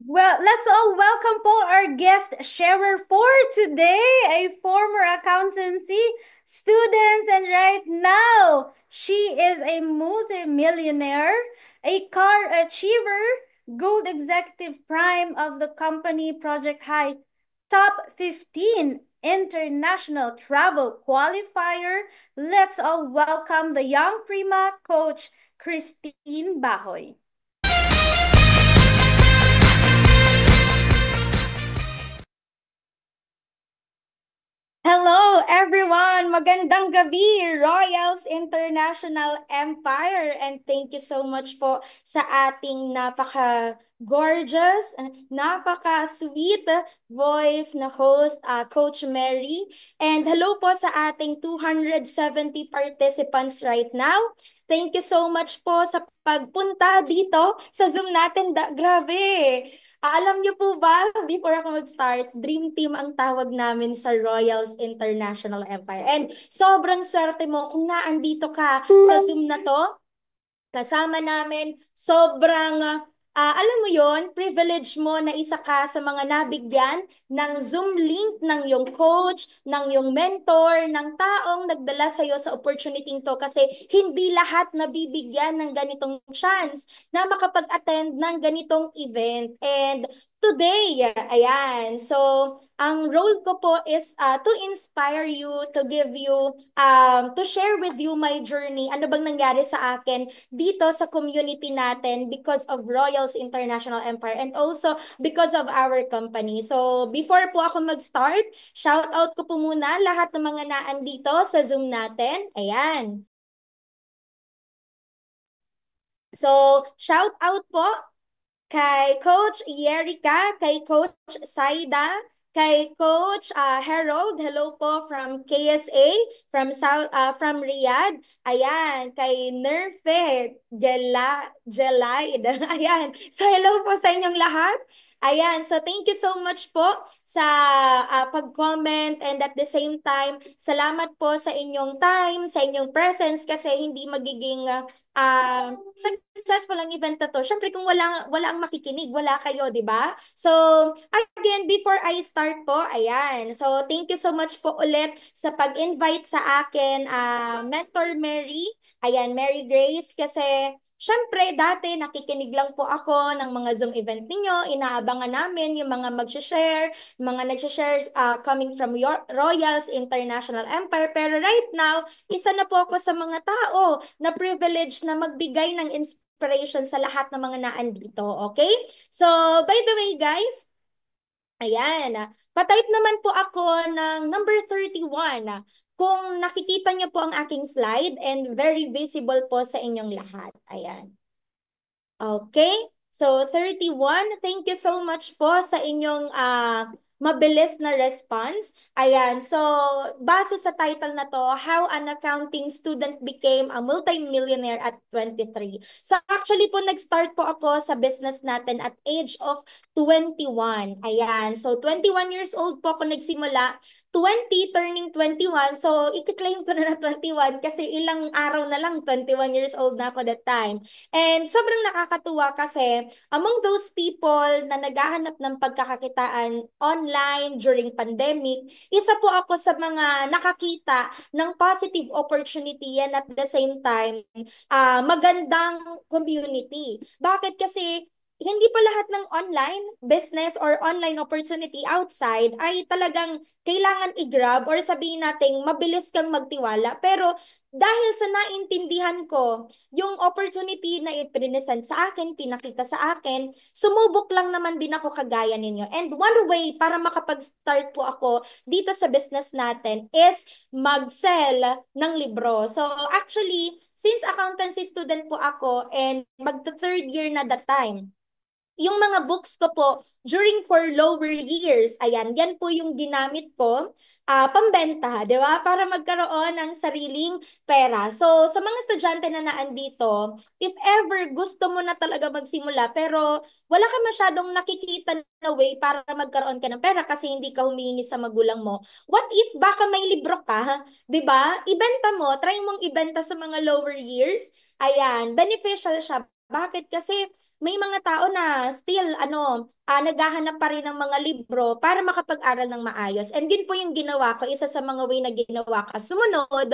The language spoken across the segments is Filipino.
Well, let's all welcome po our guest sharer for today, a former accountancy student, and right now she is a multi-millionaire, a car achiever, gold executive prime of the company Project High, top 15 international travel qualifier. Let's all welcome the young prima coach Christine Bahoy. Hello everyone! Magandang gabi, Royals International Empire! And thank you so much po sa ating napaka-gorgeous, napaka-sweet voice na host, Coach Mary. And hello po sa ating 270 participants right now. Thank you so much po sa pagpunta dito sa Zoom natin. Grabe! Alam niyo po ba, before ako mag-start, Dream Team ang tawag namin sa Royals International Empire. And sobrang swerte mo kung naandito ka sa Zoom na to, kasama namin, sobrang, alam mo yon, privilege mo na isa ka sa mga nabigyan ng Zoom link ng yung coach, ng yung mentor, ng taong nagdala sa iyo sa opportunity to kasi hindi lahat nabibigyan ng ganitong chance na makapag-attend ng ganitong event. And today, ayan, so ang role ko po is to inspire you, to give you, to share with you my journey. Ano bang nangyari sa akin dito sa community natin because of Royals International Empire and also because of our company. So, before po ako mag-start, shout out ko po muna lahat ng mga naandito sa Zoom natin. Ayan. So, shout out po kay Coach Yerika, kay Coach Saida, kay Coach Harold, hello po from KSA, from Riyadh. Ayan, kay Nerfe Jelaid. Ayan. So hello po sa inyong lahat. Ayan, so thank you so much po sa pag-comment and at the same time, salamat po sa inyong time, sa inyong presence kasi hindi magiging successful ang event na to. Syempre kung wala ang makikinig, wala kayo, 'di ba? So, again, before I start po, ayan. So, thank you so much po ulit sa pag-invite sa akin, Mentor Mary. Ayan, Mary Grace kasi syempre, dati nakikinig lang po ako ng mga Zoom event ninyo. Inaabangan namin yung mga mag-share, mga nag-share coming from your Royals International Empire. Pero right now, isa na po ako sa mga tao na privilege na magbigay ng inspiration sa lahat ng mga naandito. Okay? So, by the way, guys, ayan. Patype naman po ako ng number 31. Kung nakikita niyo po ang aking slide and very visible po sa inyong lahat. Ayan. Okay? So, 31, thank you so much po sa inyong mabilis na response. Ayan, so base sa title na to, How an Accounting Student Became a Multimillionaire at 23. So actually po, nag-start po ako sa business natin at age of 21. Ayan, so 21 years old po ako nagsimula, 20 turning 21. So, i-claim ko na 21 kasi ilang araw na lang 21 years old na ako that time. And sobrang nakakatuwa kasi among those people na naghahanap ng pagkakakitaan online during pandemic, isa po ako sa mga nakakita ng positive opportunity and at the same time, magandang community. Bakit? Kasi hindi pa lahat ng online business or online opportunity outside ay talagang kailangan i-grab or sabihin natin mabilis kang magtiwala. Pero dahil sa naintindihan ko yung opportunity na ipresent sa akin, pinakita sa akin, sumubok lang naman din ako kagaya ninyo. And one way para makapag-start po ako dito sa business natin is mag-sell ng libro. So actually, since accountancy student po ako and magta-third year na that time, yung mga books ko po during for lower years, ayan, yan po yung ginamit ko pambenta, di ba? Para magkaroon ng sariling pera. So, sa mga estudyante na naandito, if ever gusto mo na talaga magsimula, pero wala ka masyadong nakikita na way para magkaroon ka ng pera kasi hindi ka humingi sa magulang mo, what if baka may libro ka, di ba? Ibenta mo, try mong ibenta sa mga lower years. Ayan, beneficial siya. Bakit? Kasi may mga tao na still naghahanap pa rin ng mga libro para makapag-aral ng maayos. And din po yung ginawa ko, isa sa mga way na ginawa ko. Sumunod,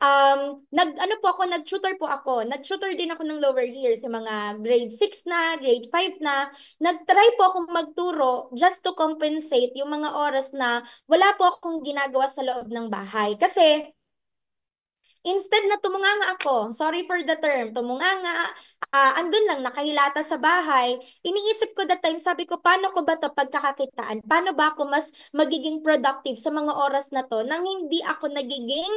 ano po ako, nag-tutor po ako. Nag-tutor din ako ng lower years, sa mga grade 6 na, grade 5 na. Nag-try po akong magturo just to compensate yung mga oras na wala po akong ginagawa sa loob ng bahay. Kasi instead na tumunganga ako, sorry for the term, tumunganga, andun lang, nakahilata sa bahay, iniisip ko that time, sabi ko, paano ko ba to pagkakakitaan? Paano ba ako mas magiging productive sa mga oras na to nang hindi ako nagiging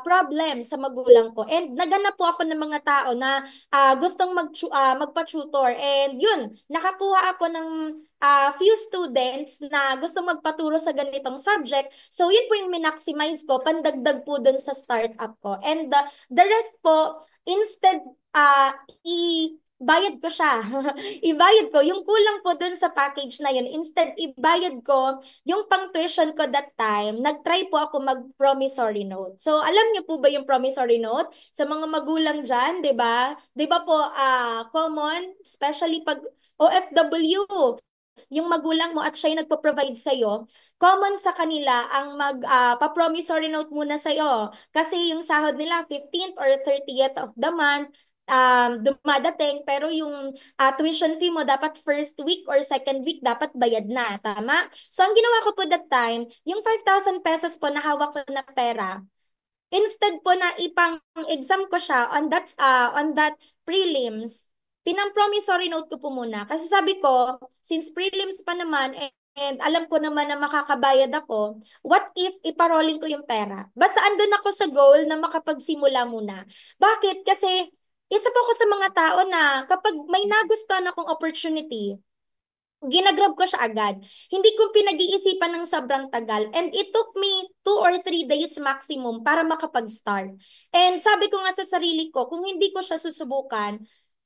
problem sa magulang ko? And naghanap po ako ng mga tao na gustong magpa-tutor. And yun, nakakuha ako ng few students na gusto magpaturo sa ganitong subject. So, yun po yung minaximize ko, pandagdag po dun sa startup ko. And the rest po, instead, ibayad ko siya. Ibayad ko. Yung kulang po dun sa package na yun, instead, ibayad ko yung pang-tuition ko that time, nag-try po ako mag-promissory note. So, alam niyo po ba yung promissory note? Sa mga magulang dyan, di ba? Di ba po, common, especially pag OFW, yung magulang mo at siya yung nagpo-provide sa'yo, common sa kanila ang pa-promissory note muna sa'yo. Kasi yung sahod nila, 15th or 30th of the month, dumadating, pero yung tuition fee mo dapat first week or second week dapat bayad na, tama? So, ang ginawa ko po that time, yung 5,000 pesos po na hawak ko na pera, instead po na ipang-exam ko siya on that prelims, pinang-promissory note ko po muna. Kasi sabi ko, since prelims pa naman, and alam ko naman na makakabayad ako, what if iparolling ko yung pera? Basta andun ako sa goal na makapagsimula muna. Bakit? Kasi isa po ako sa mga tao na kapag may nagustuhan akong opportunity, ginagrab ko siya agad. Hindi ko pinag-iisipan ng sobrang tagal. And it took me 2 or 3 days maximum para makapag-start. And sabi ko nga sa sarili ko, kung hindi ko siya susubukan,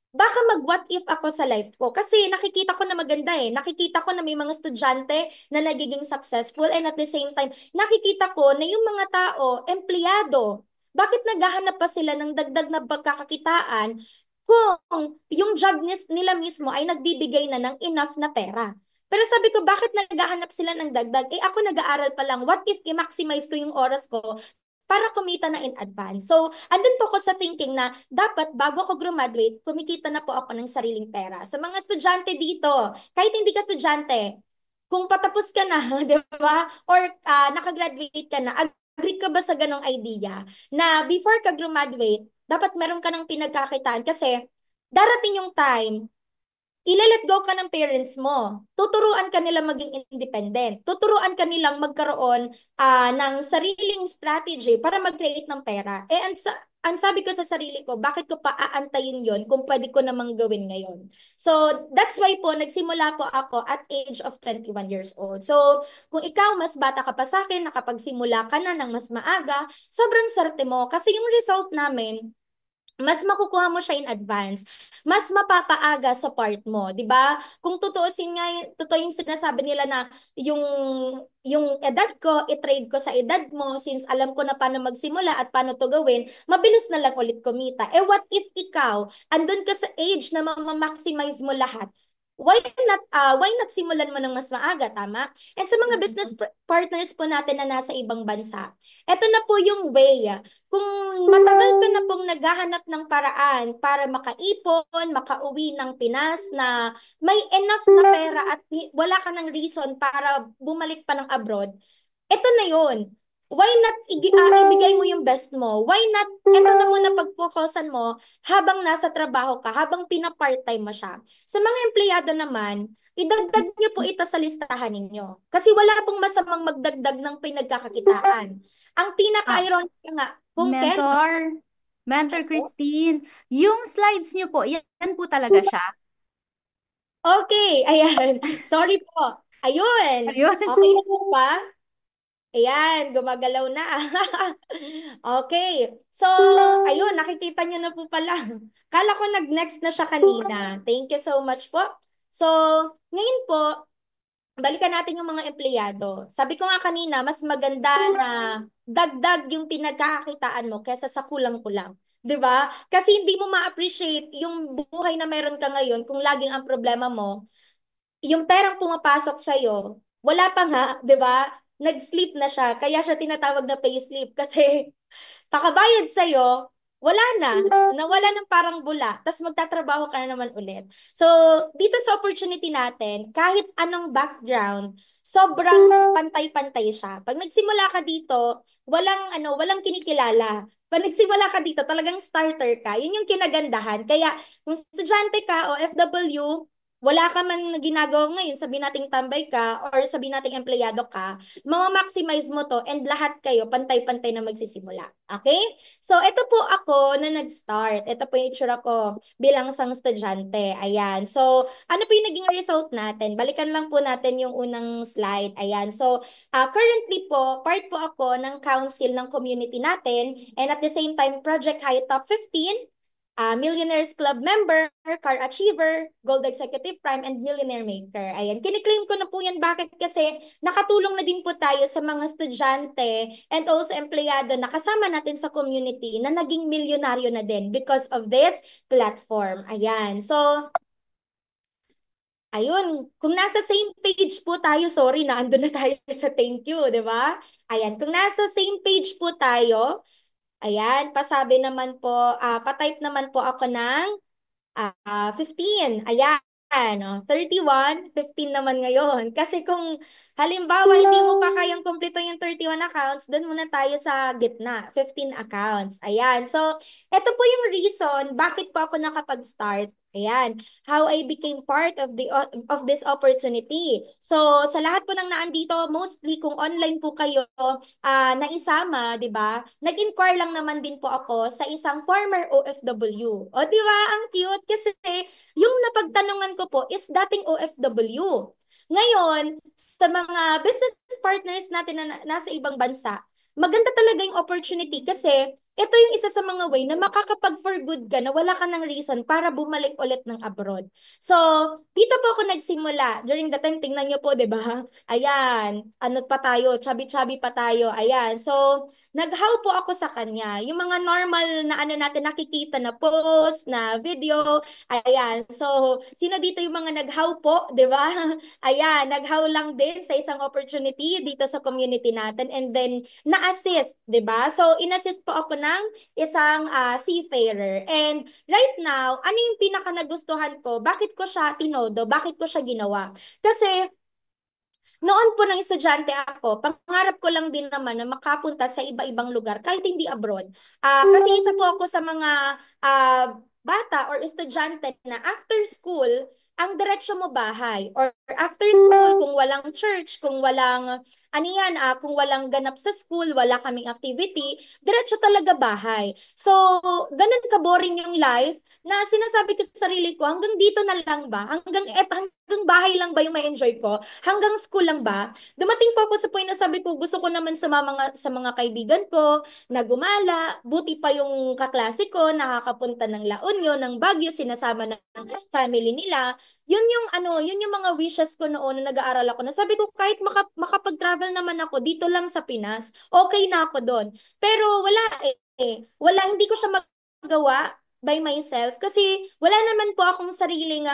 baka mag-what if ako sa life ko. Kasi nakikita ko na maganda eh. Nakikita ko na may mga estudyante na nagiging successful and at the same time, nakikita ko na yung mga tao, empleyado. Bakit naghahanap pa sila ng dagdag na pagkakakitaan kung yung job nila mismo ay nagbibigay na ng enough na pera? Pero sabi ko, bakit naghahanap sila ng dagdag? Eh ako nag-aaral pa lang. What if i-maximize ko yung oras ko para kumita na in advance? So, andun po ako sa thinking na dapat bago ako graduate, kumikita na po ako ng sariling pera. Sa mga estudyante dito, kahit hindi ka estudyante, kung patapos ka na, di ba? Or nakagraduate ka na, agree ka ba sa ganong idea na before ka graduate, dapat meron ka ng pinagkakitaan kasi darating yung time ile-let go ka ng parents mo. Tuturuan ka nila maging independent. Tuturuan ka nilang magkaroon ng sariling strategy para mag-create ng pera. Eh, ang sabi ko sa sarili ko, bakit ko pa aantayin yon kung pwede ko namang gawin ngayon? So, that's why po, nagsimula po ako at age of 21 years old. So, kung ikaw, mas bata ka pa sa akin, nakapagsimula ka na ng mas maaga, sobrang swerte mo. Kasi yung result namin, mas makukuha mo siya in advance, mas mapapaaga sa part mo, 'di ba? Kung tutuusin nga, totoo yung sinasabi nila na yung yung edad ko, i-trade ko sa edad mo since alam ko na paano magsimula at paano to gawin, mabilis na lang ulit kumita. Eh what if ikaw, andun ka sa age na ma-maximize mo lahat? Why not simulan mo ng mas maaga, tama? And sa mga business partners po natin na nasa ibang bansa, eto na po yung way. Kung matagal ka na pong naghahanap ng paraan para makaipon, makauwi ng Pinas na may enough na pera at wala ka ng reason para bumalik pa ng abroad, ito na yun. Why not ibigay mo yung best mo? Why not, ito na muna pag-focusan mo habang nasa trabaho ka, habang pina-part-time mo siya. Sa mga empleyado naman, idagdag niyo po ito sa listahan ninyo. Kasi wala pong masamang magdagdag ng pinagkakakitaan. Ang Ah, pinaka-ironic nga, kung Ken, mentor, Mentor Christine, yung slides niyo po, yan po talaga siya. okay, ayan. Sorry po. Ayun. Ayun. Okay na po ba? Ayan, gumagalaw na. Okay. So, ayun, nakikita niyo na po pala. Kala ko nag-next na siya kanina. Thank you so much po. So, ngayon po, balikan natin yung mga empleyado. Sabi ko nga kanina, mas maganda na dagdag yung pinagkakakitaan mo kaysa sa kulang-kulang. 'di ba? Kasi hindi mo ma-appreciate yung buhay na meron ka ngayon kung laging ang problema mo yung perang pumapasok sa'yo, wala pa nga, 'di ba? Nag-sleep na siya, kaya siya tinatawag na payslip kasi pakabayad sa'yo, wala na. Nawala ng parang bula. Tapos magtatrabaho ka na naman ulit. So, dito sa opportunity natin, kahit anong background, sobrang pantay-pantay siya. Pag nagsimula ka dito, walang kinikilala. Pag nagsimula ka dito, talagang starter ka. Yun yung kinagandahan. Kaya, kung estudyante ka o FW, wala ka man ginagawa ngayon, sabi nating tambay ka or sabi nating empleyado ka, maximize mo to and lahat kayo pantay-pantay na magsisimula. Okay? So, ito po ako na nag-start. Ito po yung itsura ko bilang isang estudyante. Ayan. So, ano po yung naging result natin? Balikan lang po natin yung unang slide. Ayan. So, currently po, part po ako ng council ng community natin and at the same time, Project High Top 15, Millionaires Club member, Car Achiever, Gold Executive Prime, and Millionaire Maker. Ayan, kiniklaim ko na po yan. Bakit? Kasi nakatulong na din po tayo sa mga estudyante and also empleyado na kasama natin sa community na naging milyonaryo na din because of this platform. Ayan, so ayun, kung nasa same page po tayo, sorry na andun na tayo sa thank you, di ba? Ayan, kung nasa same page po tayo, ayan, pasabi naman po, patype naman po ako ng 15. Ayan. 31, 15 naman ngayon. Kasi kung halimbawa hindi mo pa kayang kumpleto yung 31 accounts, doon muna tayo sa gitna, 15 accounts. Ayan. So, ito po yung reason bakit po ako nakapag-start. Ayan, how I became part of this opportunity. So, sa lahat po ng naandito, mostly kung online po kayo naisama, 'di ba? Nag-inquire lang naman din po ako sa isang former OFW. O 'di ba? Ang cute kasi yung napagtanungan ko po is dating OFW. Ngayon, sa mga business partners natin na nasa ibang bansa, maganda talaga yung opportunity kasi ito yung isa sa mga way na makakapag-for good ka na wala ka ng reason para bumalik ulit ng abroad. So, dito po ako nagsimula. During the time, tingnan niyo po, 'di ba? Ayan, ano pa tayo, chubby-chubby pa tayo. Ayan. So, nag-how po ako sa kanya. Yung mga normal na ano natin nakikita na post, na video. Ayan. So, sino dito yung mga nag-how po, 'di ba? Ayan, nag-how lang din sa isang opportunity dito sa community natin and then na-assist, 'di ba? So, in-assist po ako ng isang seafarer. And right now, ano yung pinaka nagustuhan ko? Bakit ko siya tinodo? Bakit ko siya ginawa? Kasi noon po ng estudyante ako, pangarap ko lang din naman na makapunta sa iba-ibang lugar kahit hindi abroad. Kasi isa po ako sa mga bata or estudyante na after school, ang diretsyo mo bahay. Or after school, kung walang church, kung walang, ano yan, kung walang ganap sa school, wala kaming activity, diretsyo talaga bahay. So, ganun ka-boring yung life na sinasabi ko sa sarili ko, hanggang dito na lang ba? Hanggang bahay lang ba yung may enjoy ko? Hanggang school lang ba? Dumating po ako sa point na sabi ko, gusto ko naman sa mga kaibigan ko na gumala, buti pa yung kaklase ko, nakakapunta ng La Union, ng Baguio, sinasama ng family nila. Yun yung mga wishes ko noon na nag-aaral ako. Na sabi ko, kahit makapag-travel naman ako dito lang sa Pinas, okay na ako doon. Pero wala Wala, hindi ko siya magawa by myself kasi wala naman po akong sariling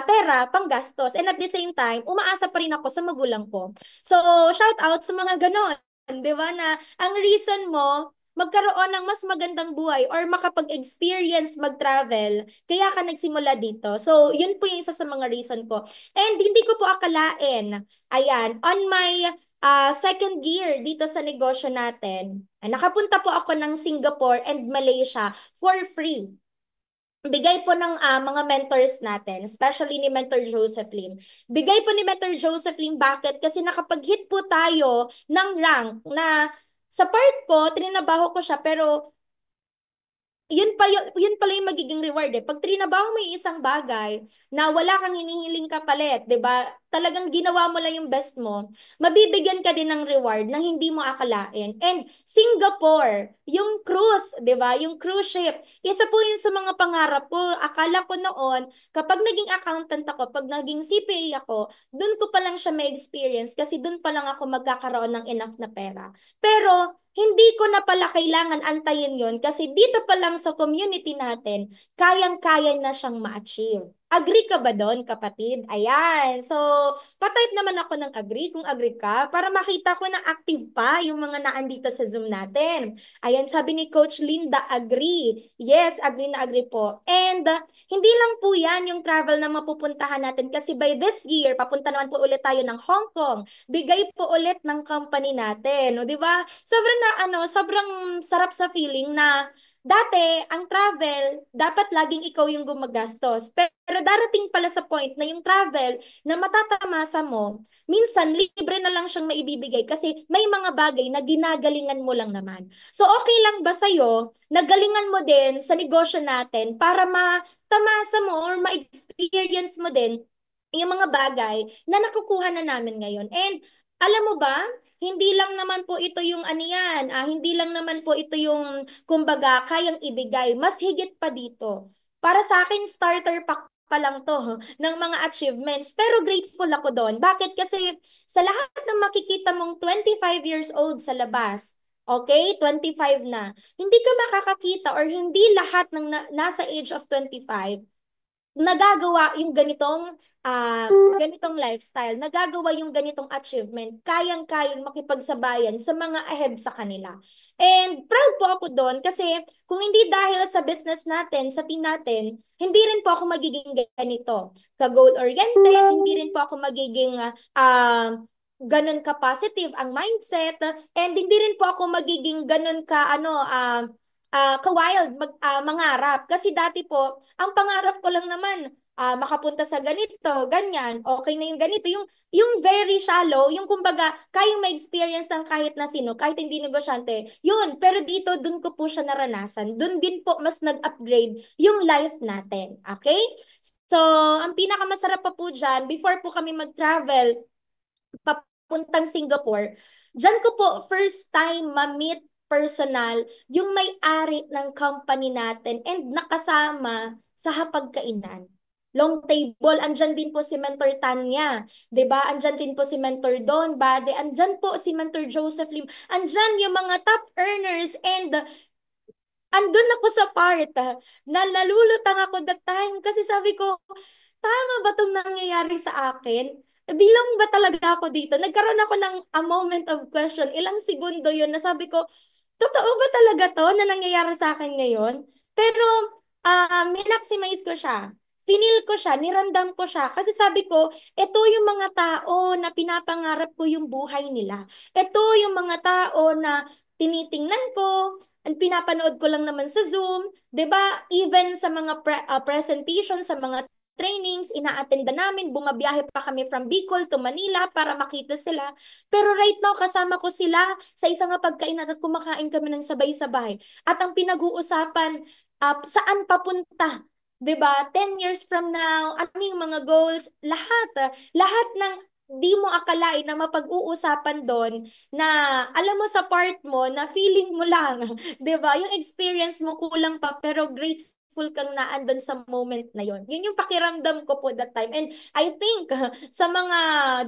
pera, panggastos. And at the same time, umaasa pa rin ako sa magulang ko. So, shout out sa mga ganon. 'Di ba na ang reason mo magkaroon ng mas magandang buhay or makapag-experience mag-travel, kaya ka nagsimula dito. So, yun po yung isa sa mga reason ko. And hindi ko po akalain, ayan, on my second year dito sa negosyo natin, nakapunta po ako ng Singapore and Malaysia for free. Bigay po ng mga mentors natin, especially ni Mentor Joseph Lim. Bigay po ni Mentor Joseph Lim, bakit? Kasi nakapag-hit po tayo ng rank na sa part ko, trinabaho ko siya, pero yun pala yung magiging reward eh. Pag trinabaho mo yung isang bagay na wala kang hinihiling kapalit, 'di ba? talagang ginawa mo lang yung best mo, mabibigyan ka din ng reward na hindi mo akalain. And Singapore, yung cruise, 'di ba? Yung cruise ship, isa po yun sa mga pangarap ko. Akala ko noon, kapag naging accountant ako, pag naging CPA ako, dun ko pa lang siya may experience kasi dun pa lang ako magkakaroon ng enough na pera. Pero hindi ko na pala kailangan antayin yon kasi dito pa lang sa community natin, kayang-kaya na siyang ma-achieve. Agree ka ba doon, kapatid? Ayan. So, patype naman ako ng agree kung agree ka para makita ko na active pa yung mga naandito sa Zoom natin. Ayan, sabi ni Coach Linda, agree. Yes, agree na agree po. And hindi lang po yan yung travel na mapupuntahan natin kasi by this year, papunta naman po ulit tayo ng Hong Kong. Bigay po ulit ng company natin. No, di ba? Sobrang sarap sa feeling na dati, ang travel, dapat laging ikaw yung gumagastos. Pero darating pala sa point na yung travel na matatamasa mo, minsan libre na lang siyang maibibigay kasi may mga bagay na ginagalingan mo lang naman. So okay lang ba sa'yo, nagalingan mo din sa negosyo natin para matamasa mo or ma-experience mo din yung mga bagay na nakukuha na namin ngayon. And alam mo ba, hindi lang naman po ito yung ano yan, hindi lang naman po ito yung kumbaga kayang ibigay. Mas higit pa dito. Para sa akin, starter pack pa lang to ng mga achievements. Pero grateful ako doon. Bakit? Kasi sa lahat ng makikita mong 25 years old sa labas, okay, 25 na, hindi ka makakakita or hindi lahat ng nasa age of 25 nagagawa yung ah, ganitong lifestyle, nagagawa yung ganitong achievement, kayang-kayang makipagsabayan sa mga ahead sa kanila. And proud po ako doon kasi kung hindi dahil sa business natin, sa team natin, hindi rin po ako magiging ganito, ka-goal-oriented, hindi rin po ako magiging ganun ka-positive ang mindset, and hindi rin po ako magiging ganun ka, ka-wild mangarap. Kasi dati po, ang pangarap ko lang naman, makapunta sa ganito, ganyan, okay na yung ganito. Yung very shallow, yung kumbaga, kayong ma-experience ng kahit na sino, kahit hindi negosyante. Yun, pero dito, dun ko po siya naranasan. Dun din po mas nag-upgrade yung life natin. Okay? So, ang pinakamasarap pa po dyan, before po kami mag-travel, papuntang Singapore, diyan ko po first time ma-meet personal yung may-ari ng company natin and nakasama sa hapagkainan. Long table, andyan din po si Mentor Tanya, 'di ba? Andyan din po si Mentor Don Bade, andyan po si Mentor Joseph Lim. Andyan yung mga top earners and andun ako sa part na nalulutang ako that time kasi sabi ko, tama ba itong nangyayari sa akin? Bilang ba talaga ako dito? Nagkaroon ako ng a moment of question. Ilang segundo yun na sabi ko, totoo ba talaga to na nangyayari sa akin ngayon? Pero minaximize ko siya. Finil ko siya, niramdam ko siya. Kasi sabi ko, ito yung mga tao na pinapangarap ko yung buhay nila. Ito yung mga tao na tinitingnan ko, ang pinapanood ko lang naman sa Zoom, 'di ba? Even sa mga presentation, sa mga trainings, ina-attenda namin, bumabiyahe pa kami from Bicol to Manila para makita sila. Pero right now, kasama ko sila sa isang pagkainan at kumakain kami ng sabay-sabay. At ang pinag-uusapan, saan papunta? 'Di ba? 10 years from now, ano yung mga goals? Lahat ng di mo akalain na mapag-uusapan doon na alam mo sa part mo na feeling mo lang, 'di ba? Yung experience mo kulang pa pero grateful kang naandun sa moment na yon. Yun yung pakiramdam ko po that time. And I think sa mga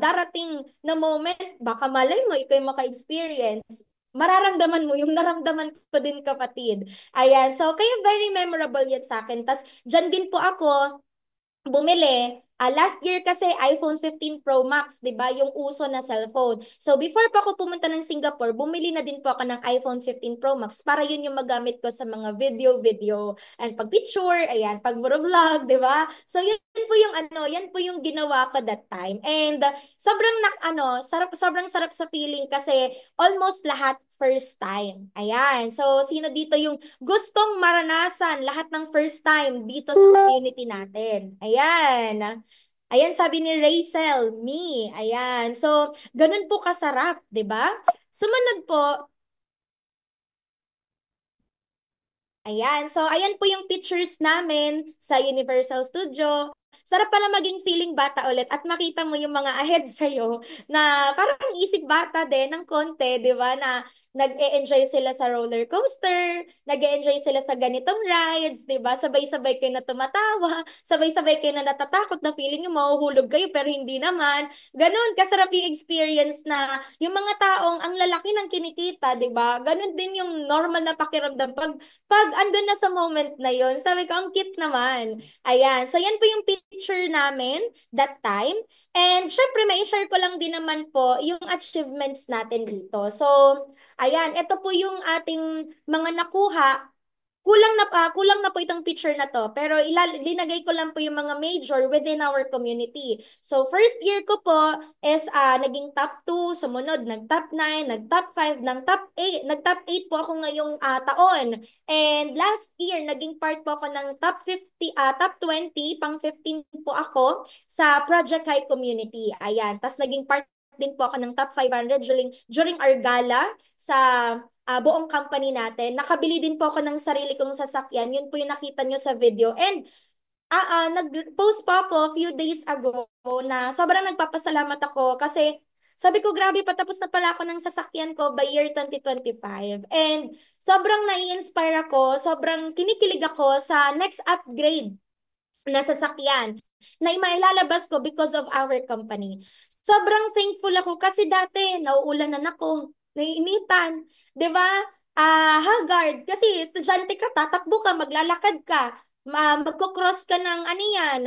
darating na moment, baka malay mo, ikaw yung maka-experience. Mararamdaman mo yung naramdaman ko din, kapatid. Ayan. So, kaya very memorable yan sa akin. Tas, dyan din po ako bumili. Last year kasi iPhone 15 Pro Max, 'di ba? Yung uso na cellphone. So before pa ako pumunta ng Singapore, bumili na din po ako ng iPhone 15 Pro Max para yun yung magamit ko sa mga video and pag picture, ayan, pag vlog, 'di ba? So yan po yung yan po yung ginawa ko that time. And sobrang sobrang sarap sa feeling kasi almost lahat first time. Ayan. So sino dito yung gustong maranasan lahat ng first time dito sa community natin? Ayan. Ayan, sabi ni Rachel, me. Ayan. So, ganun po kasarap, 'di ba? Sumunod po, ayan. So, ayan po yung pictures namin sa Universal Studio. sarap pala maging feeling bata ulit at makita mo yung mga ahead sa'yo na parang isip bata din ng konti, di ba? Na nag-e-enjoy sila sa roller coaster, nag-e-enjoy sila sa ganitong rides, di ba? Sabay-sabay kayo na tumatawa, sabay-sabay kayo na natatakot na feeling yung mahuhulog kayo pero hindi naman. Ganon, kasarap yung experience na yung mga taong ang lalaki ng kinikita, di ba? Ganon din yung normal na pakiramdam pag andun na sa moment na yun. Sabi ko, ang cute naman. Ayan. So, yan po yung picture namin that time. And syempre, may share ko lang din naman po yung achievements natin dito. So, ayan, ito po yung ating mga nakuha. Kulang na po itong picture na to, pero linagay ko lang po yung mga major within our community. So, first year ko po is naging top 2, sumunod nag-top 9, nag-top 5, top 8, nag-top 8 po ako ngayong taon. And last year, naging part po ako ng top 50, top 20, pang 15 po ako sa Project High Community. Ayan, tapos naging part din po ako ng top 500 during our gala sa buong company natin. Nakabili din po ako ng sarili kong sasakyan. Yun po yung nakita nyo sa video. And nag-post pa ako a few days ago na sobrang nagpapasalamat ako kasi sabi ko, grabe, patapos na pala ako ng sasakyan ko by year 2025. And sobrang nai-inspire ako, sobrang kinikilig ako sa next upgrade na sasakyan na mailalabas ko because of our company. Sobrang thankful ako kasi dati nauulanan ako, naiinitan, 'di ba? Haggard kasi estudyante ka, tatakbo ka, maglalakad ka, magko-cross ka ng ano yan,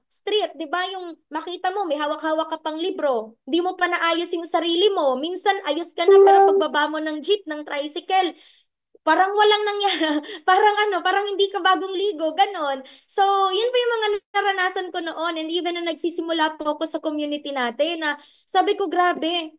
street, 'di ba? Yung makita mo may hawak-hawak ka pang libro, hindi mo pa naayos yung sarili mo. Minsan ayos ka na pero pagbaba mo ng jeep, ng tricycle, parang walang nangyari. Parang ano, parang hindi ka bagong ligo, ganon. So, yun po yung mga naranasan ko noon. And even na nagsisimula po ako sa community natin na sabi ko, grabe,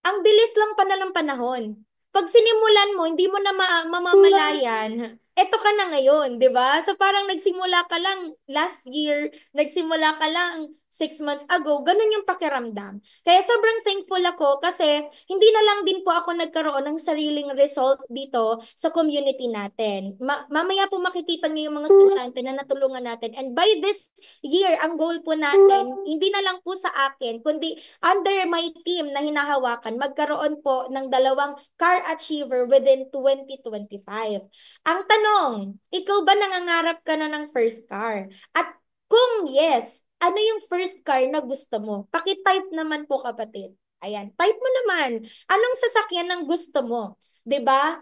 ang bilis lang pa na ng panahon. Pag sinimulan mo, hindi mo na mamamalayan. Eto ka na ngayon, di ba? So parang nagsimula ka lang last year, nagsimula ka lang 6 months ago, ganun yung pakiramdam. Kaya sobrang thankful ako kasi hindi na lang din po ako nagkaroon ng sariling result dito sa community natin. Mamaya po makikita niyo yung mga estudyante na natulungan natin. And by this year, ang goal po natin, hindi na lang po sa akin, kundi under my team na hinahawakan, magkaroon po ng 2 car achiever within 2025. Ang tanong, ikaw ba nangangarap ka na ng first car? At kung yes, ano yung first car na gusto mo? Paki-type naman po, kapatid. Ayan, type mo naman. Anong sasakyan ang gusto mo? 'Di ba?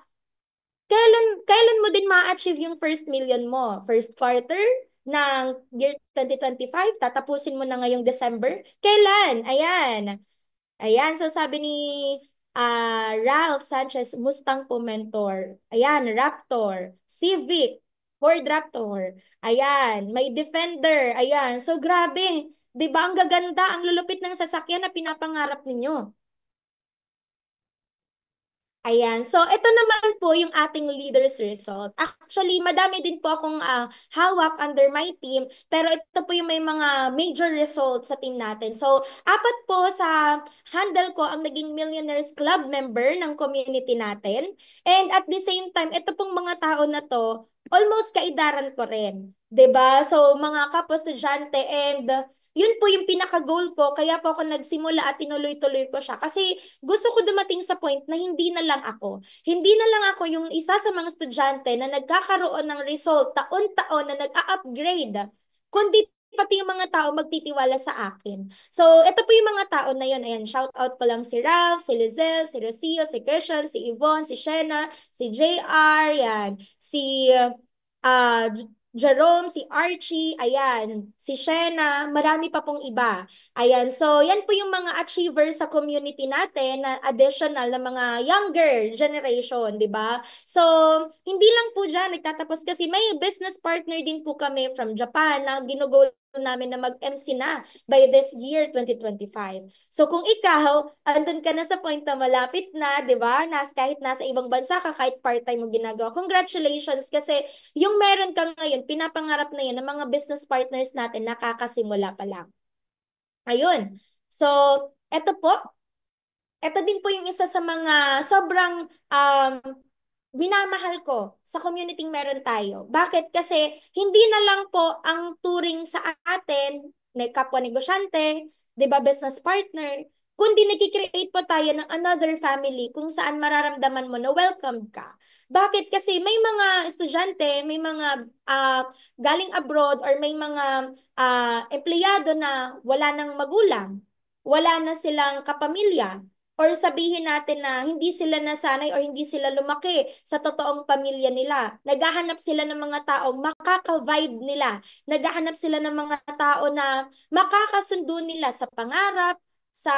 Kailan mo din ma-achieve yung first million mo? First quarter ng year 2025? Tatapusin mo na ngayong December? Kailan? Ayan. Ayan, so sabi ni Ralph Sanchez, Mustang po mentor. Ayan, Raptor, Civic, Ford Raptor. Ayan, may Defender. Ayan, so grabe. 'Di ba ang gaganda, ang lulupit ng sasakyan na pinapangarap ninyo? Ayan. So, ito naman po yung ating leaders result. Actually, madami din po akong hawak under my team, pero ito po yung may mga major results sa team natin. So, 4 po sa handle ko ang naging Millionaires Club member ng community natin. And at the same time, ito pong mga tao na to, almost kaidaran ko rin. 'Di ba? So, mga kapwa-estudyante and yun po yung pinaka-goal ko, kaya po ako nagsimula at tinuloy-tuloy ko siya. Kasi gusto ko dumating sa point na hindi na lang ako. Hindi na lang ako yung isa sa mga estudyante na nagkakaroon ng result taon-taon na nag-a-upgrade, kundi pati yung mga tao magtitiwala sa akin. So, ito po yung mga tao na yun. Ayan, shout out ko lang si Ralph, si Lizelle, si Rocio, si Christian, si Yvonne, si Shena, si JR, yan, si Jerome, si Archie, ayan, si Shena, marami pa pong iba. Ayan, so yan po yung mga achievers sa community natin na additional na mga younger generation, di ba? So, hindi lang po dyan nagtatapos kasi may business partner din po kami from Japan na ginugol namin na mag-MC na by this year 2025. So kung ikaw, andun ka na sa point na malapit na, di ba? Kahit nasa ibang bansa ka, kahit part-time mo ginagawa, congratulations kasi yung meron ka ngayon, pinapangarap na yun ng mga business partners natin, nakakasimula pa lang. Ayun. So, eto po. Eto din po yung isa sa mga sobrang minamahal ko sa community meron tayo. Bakit? Kasi hindi na lang po ang turing sa atin, na kapwa negosyante, 'di ba, business partner, kundi nagki-create po tayo ng another family kung saan mararamdaman mo na welcome ka. Bakit? Kasi may mga estudyante, may mga galing abroad or may mga empleyado na wala nang magulang, wala na silang kapamilya. Or sabihin natin na hindi sila nasanay or hindi sila lumaki sa totoong pamilya nila. Naghahanap sila ng mga taong makaka-vibe nila. Naghahanap sila ng mga tao na makakasundo nila sa pangarap, sa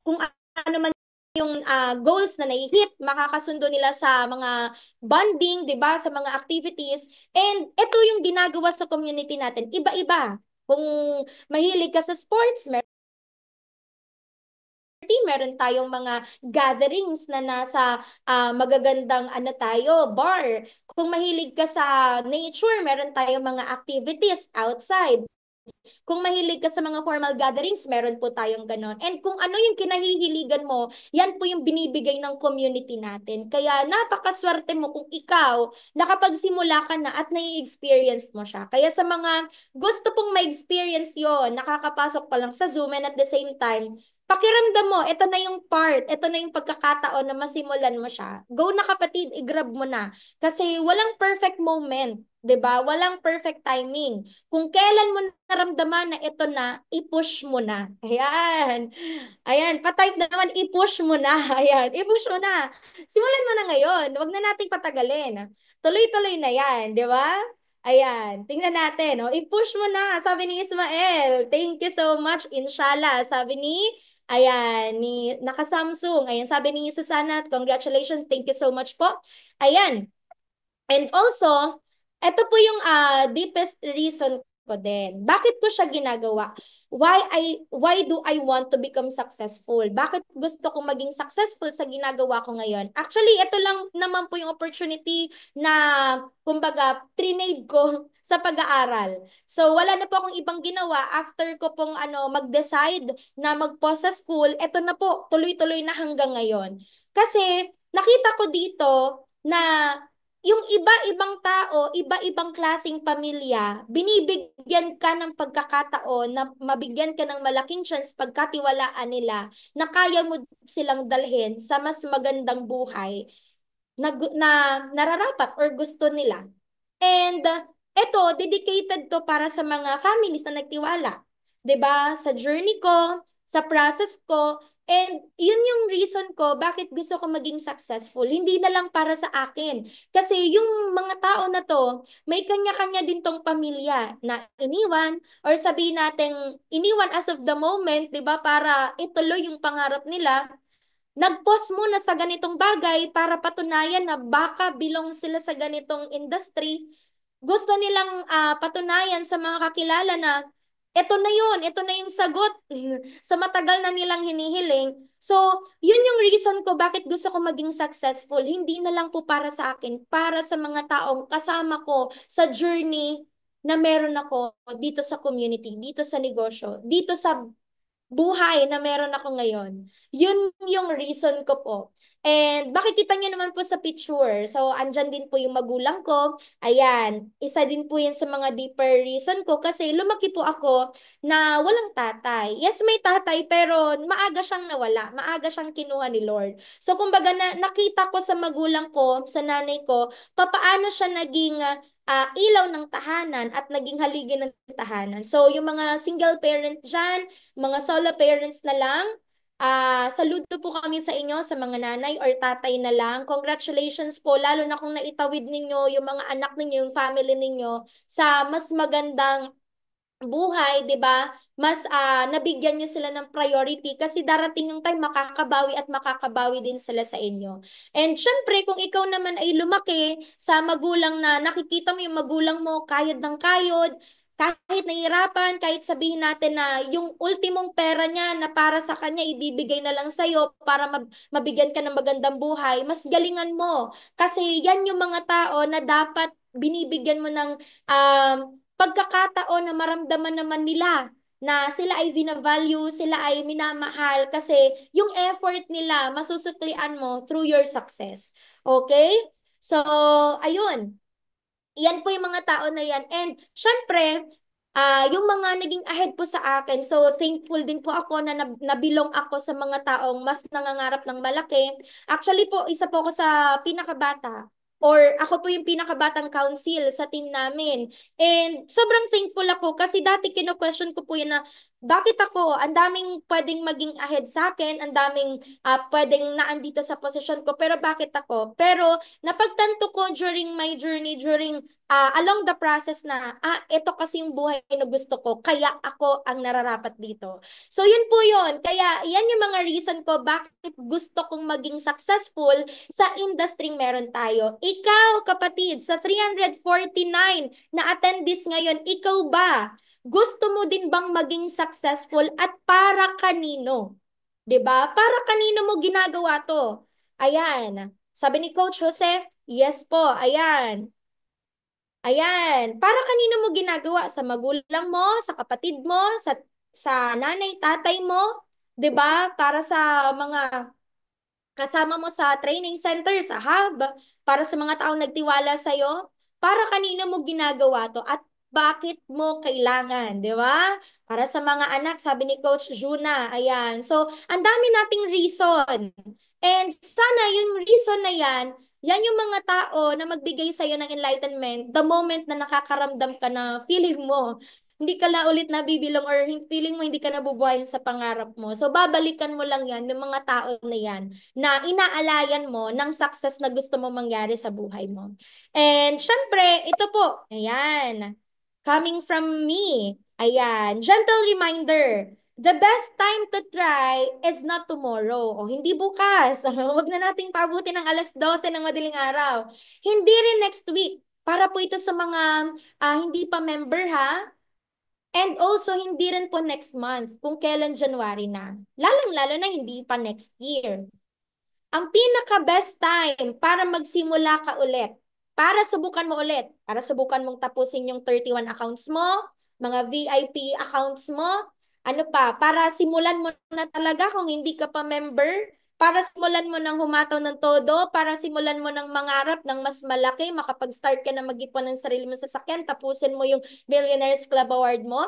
kung ano man yung goals na nai-hit, makakasundo nila sa mga bonding, 'di ba, sa mga activities. And ito yung ginagawa sa community natin. Iba-iba. Kung mahilig ka sa sports, meron tayong mga gatherings na nasa magagandang ano tayo, bar. Kung mahilig ka sa nature, meron tayong mga activities outside. Kung mahilig ka sa mga formal gatherings, meron po tayong ganon. And kung ano yung kinahihiligan mo, yan po yung binibigay ng community natin. Kaya napakaswerte mo kung ikaw nakapagsimula ka na at nai-experience mo siya. Kaya sa mga gusto pong ma-experience yon, nakakapasok pa lang sa Zoom and at the same time, pakiramdam mo, ito na yung part, ito na yung pagkakataon na masimulan mo siya. Go na kapatid, i-grab mo na. Kasi walang perfect moment, 'di ba? Walang perfect timing. Kung kailan mo naramdaman na ito na, i-push mo na. Ayan. Ayan, pa-type na naman, i-push mo na. Ayan, i-push mo na. Simulan mo na ngayon. Huwag na nating patagalin. Tuloy-tuloy na yan, di ba? Ayan, tingnan natin. Oh. I-push mo na, sabi ni Ismael. Thank you so much, inshallah. Sabi ni, ayan, ni naka-Samsung. Ayan, sabi ni Susana, congratulations, thank you so much po. Ayan, and also, ito po yung deepest reason ko din. Bakit ko siya ginagawa? Why do I want to become successful? Bakit gusto kong maging successful sa ginagawa ko ngayon? Actually, ito lang naman po yung opportunity na kumbaga trinade ko sa pag-aaral. So wala na po akong ibang ginawa after ko pong mag-decide na mag-pause sa school. Ito na po, tuloy-tuloy na hanggang ngayon. Kasi nakita ko dito na yung iba-ibang tao, iba-ibang klasing pamilya, binibigyan ka ng pagkakataon na mabigyan ka ng malaking chance pagkatiwalaan nila na kaya mo silang dalhin sa mas magandang buhay na nararapat or gusto nila. And ito, dedicated to para sa mga families na nagtiwala. 'Di ba? Sa journey ko, sa process ko, and yun yung reason ko bakit gusto ko maging successful. Hindi na lang para sa akin. Kasi yung mga tao na to, may kanya-kanya din tong pamilya na iniwan or sabihin natin iniwan as of the moment, 'di ba? Para ituloy yung pangarap nila, nag-pause muna sa ganitong bagay para patunayan na baka belong sila sa ganitong industry. Gusto nilang patunayan sa mga kakilala na ito na yung sagot sa matagal na nilang hinihiling. So, yun yung reason ko bakit gusto ko maging successful. Hindi na lang po para sa akin, para sa mga taong kasama ko sa journey na meron ako dito sa community, dito sa negosyo, dito sa buhay na meron ako ngayon. Yun yung reason ko po. And makikita niyo naman po sa picture. So, andyan din po yung magulang ko. Ayan, isa din po yan sa mga deeper reason ko kasi lumaki po ako na walang tatay. Yes, may tatay pero maaga siyang nawala. Maaga siyang kinuha ni Lord. So, kumbaga nakita ko sa magulang ko, sa nanay ko, papaano siya naging ilaw ng tahanan at naging haligi ng tahanan. So, yung mga single parent dyan, mga solo parents na lang, saludo po kami sa inyo, sa mga nanay or tatay na lang. Congratulations po, lalo na kung naitawid ninyo yung mga anak ninyo, yung family ninyo sa mas magandang buhay, 'di ba? Mas nabigyan niyo sila ng priority kasi darating yung time makakabawi at makakabawi din sila sa inyo. And syempre, kung ikaw naman ay lumaki sa magulang na nakikita mo yung magulang mo kayod ng kayod, kahit nahihirapan, kahit sabihin natin na yung ultimong pera niya na para sa kanya ibibigay na lang sa'yo para mabigyan ka ng magandang buhay, mas galingan mo. Kasi yan yung mga tao na dapat binibigyan mo ng pagkakataon na maramdaman naman nila na sila ay binavalue, sila ay minamahal kasi yung effort nila masusuklian mo through your success. Okay? So, ayun. Yan po yung mga tao na yan. And syempre, yung mga naging ahead po sa akin. So thankful din po ako na nabilong ako sa mga taong mas nangangarap ng malaki. Actually po, isa po ako sa pinakabata. Or ako po yung pinakabatang council sa team namin. And sobrang thankful ako kasi dati kino-question ko po yun na bakit ako? Ang daming pwedeng maging ahead sa akin, ang daming pwedeng naandito sa posisyon ko, pero bakit ako? Pero napagtanto ko during my journey, during along the process na, ito kasi yung buhay na gusto ko, kaya ako ang nararapat dito. So, yun po yun. Kaya, yan yung mga reason ko bakit gusto kong maging successful sa industry meron tayo. Ikaw, kapatid, sa 349 na attendees ngayon, ikaw ba? Gusto mo din bang maging successful at para kanino? 'Di ba? Para kanino mo ginagawa 'to? Ayan. Sabi ni Coach Jose, yes po, ayan. Ayan, para kanino mo ginagawa? Sa magulang mo, sa kapatid mo, sa nanay, tatay mo, 'di ba? Para sa mga kasama mo sa training center, sa hub, para sa mga taong nagtiwala sa'yo, para kanino mo ginagawa to at bakit mo kailangan, di ba? Para sa mga anak, sabi ni Coach Juna, ayan. So, ang dami nating reason. And sana yung reason na yan yung mga tao na magbigay sa'yo ng enlightenment the moment na nakakaramdam ka na feeling mo hindi ka na ulit nabibilong or feeling mo hindi ka nabubuhayin sa pangarap mo. So, babalikan mo lang yan ng mga tao na yan na inaalayan mo ng success na gusto mo mangyari sa buhay mo. And syempre, ito po, ayan, coming from me, ayan, gentle reminder, the best time to try is not tomorrow, o hindi bukas, huwag na nating pabuti ng alas 12 ng madaling araw, hindi rin next week, para po ito sa mga hindi pa member ha, and also, hindi rin po next month, kung kailan January na. Lalong-lalo na hindi pa next year. Ang pinaka-best time para magsimula ka ulit, para subukan mo ulit, para subukan mong tapusin yung 31 accounts mo, mga VIP accounts mo, ano pa, para simulan mo na talaga kung hindi ka pa member, para simulan mo ng humataw ng todo, para simulan mo ng mangarap ng mas malaki, makapag-start ka na mag-ipon ng sarili mo sa sasakyan, tapusin mo yung Millionaires Club Award mo.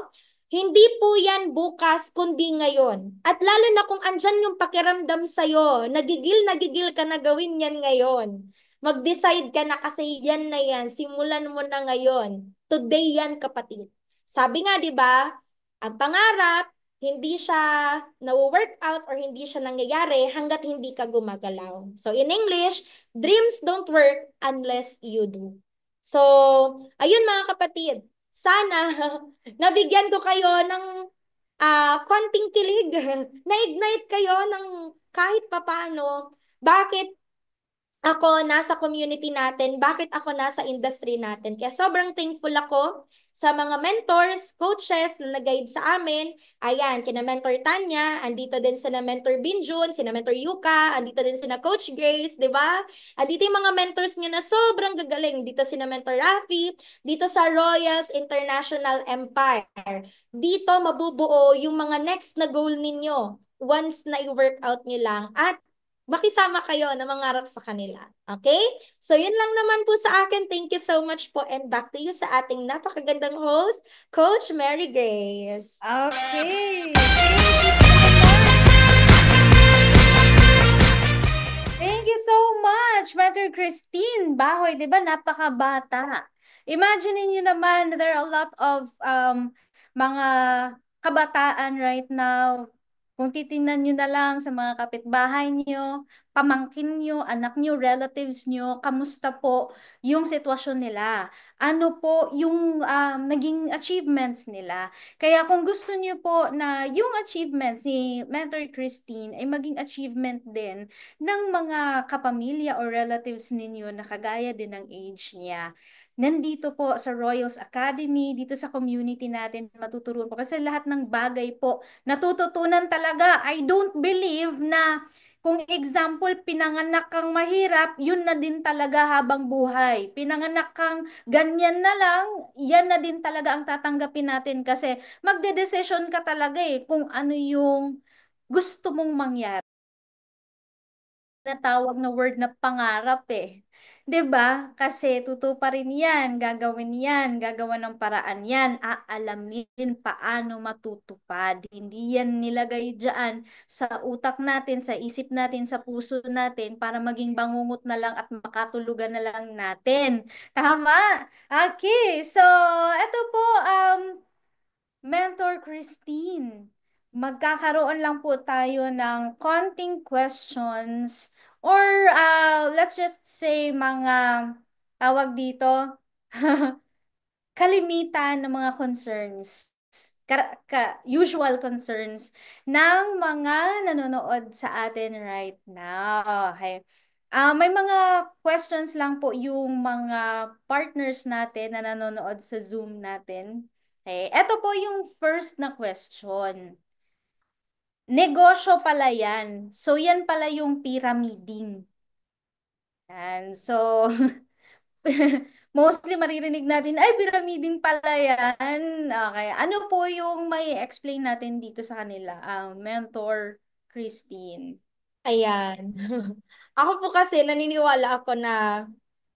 Hindi po yan bukas, kundi ngayon. At lalo na kung andyan yung pakiramdam sa'yo, nagigil ka na gawin yan ngayon. Mag-decide ka na kasi yan na yan. Simulan mo na ngayon. Today yan, kapatid. Sabi nga, di ba, ang pangarap, hindi siya na-workout or hindi siya nangyayari hanggat hindi ka gumagalaw. So in English, dreams don't work unless you do. So, ayun mga kapatid, sana nabigyan ko kayo ng konting kilig. Na-ignite kayo ng kahit papano. Bakit ako nasa community natin, bakit ako nasa industry natin. Kaya sobrang thankful ako sa mga mentors, coaches na nag-guide sa amin. Ayan, kina Mentor Tanya, andito din sina Mentor Binjun, sina Mentor Yuka, andito din sina Coach Grace, di ba? Andito yung mga mentors niyo na sobrang gagaling. Dito sina Mentor Rafi, dito sa Royals International Empire. Dito mabubuo yung mga next na goal ninyo once na i-workout nyo lang at makisama kayo na mangarap sa kanila. Okay? So, yun lang naman po sa akin. Thank you so much po and back to you sa ating napakagandang host, Coach Mary Grace. Okay. Thank you so much, Mentor Christine Bahoy, 'di ba? Napakabata. Imagine niyo naman, there are a lot of mga kabataan right now. Kung titingnan niyo na lang sa mga kapitbahay niyo, pamangkin niyo, anak niyo, relatives niyo, kamusta po yung sitwasyon nila? Ano po yung naging achievements nila? Kaya kung gusto niyo po na yung achievements ni Mentor Christine ay maging achievement din ng mga kapamilya or relatives ninyo na kagaya din ng age niya. Nandito po sa Royals Academy, dito sa community natin, matuturuan po. Kasi lahat ng bagay po, natututunan talaga. I don't believe na kung example, pinanganak kang mahirap, yun na din talaga habang buhay. Pinanganak kang ganyan na lang, yan na din talaga ang tatanggapin natin kasi magde-decision ka talaga kung ano yung gusto mong mangyari na tawag na word na pangarap . 'Di ba? Kasi tutuparin yan, gagawin yan, gagawa ng paraan yan, aalamin paano matutupad. Hindi yan nilagay diyan sa utak natin, sa isip natin, sa puso natin para maging bangungot na lang at makatulugan na lang natin. Tama? Okay, so eto po, Mentor Christine, magkakaroon lang po tayo ng konting questions or let's just say mga tawag dito, kalimitan ng mga concerns, usual concerns ng mga nanonood sa atin right now. Okay. May mga questions lang po yung mga partners natin na nanonood sa Zoom natin. Okay. Ito po yung first na question. Negosyo pala yan. So, yan pala yung pyramiding. Yan. So, mostly maririnig natin, ay, pyramiding pala yan. Okay. Ano po yung may explain natin dito sa kanila? Mentor Christine. Ayan. Ako po kasi naniniwala ako na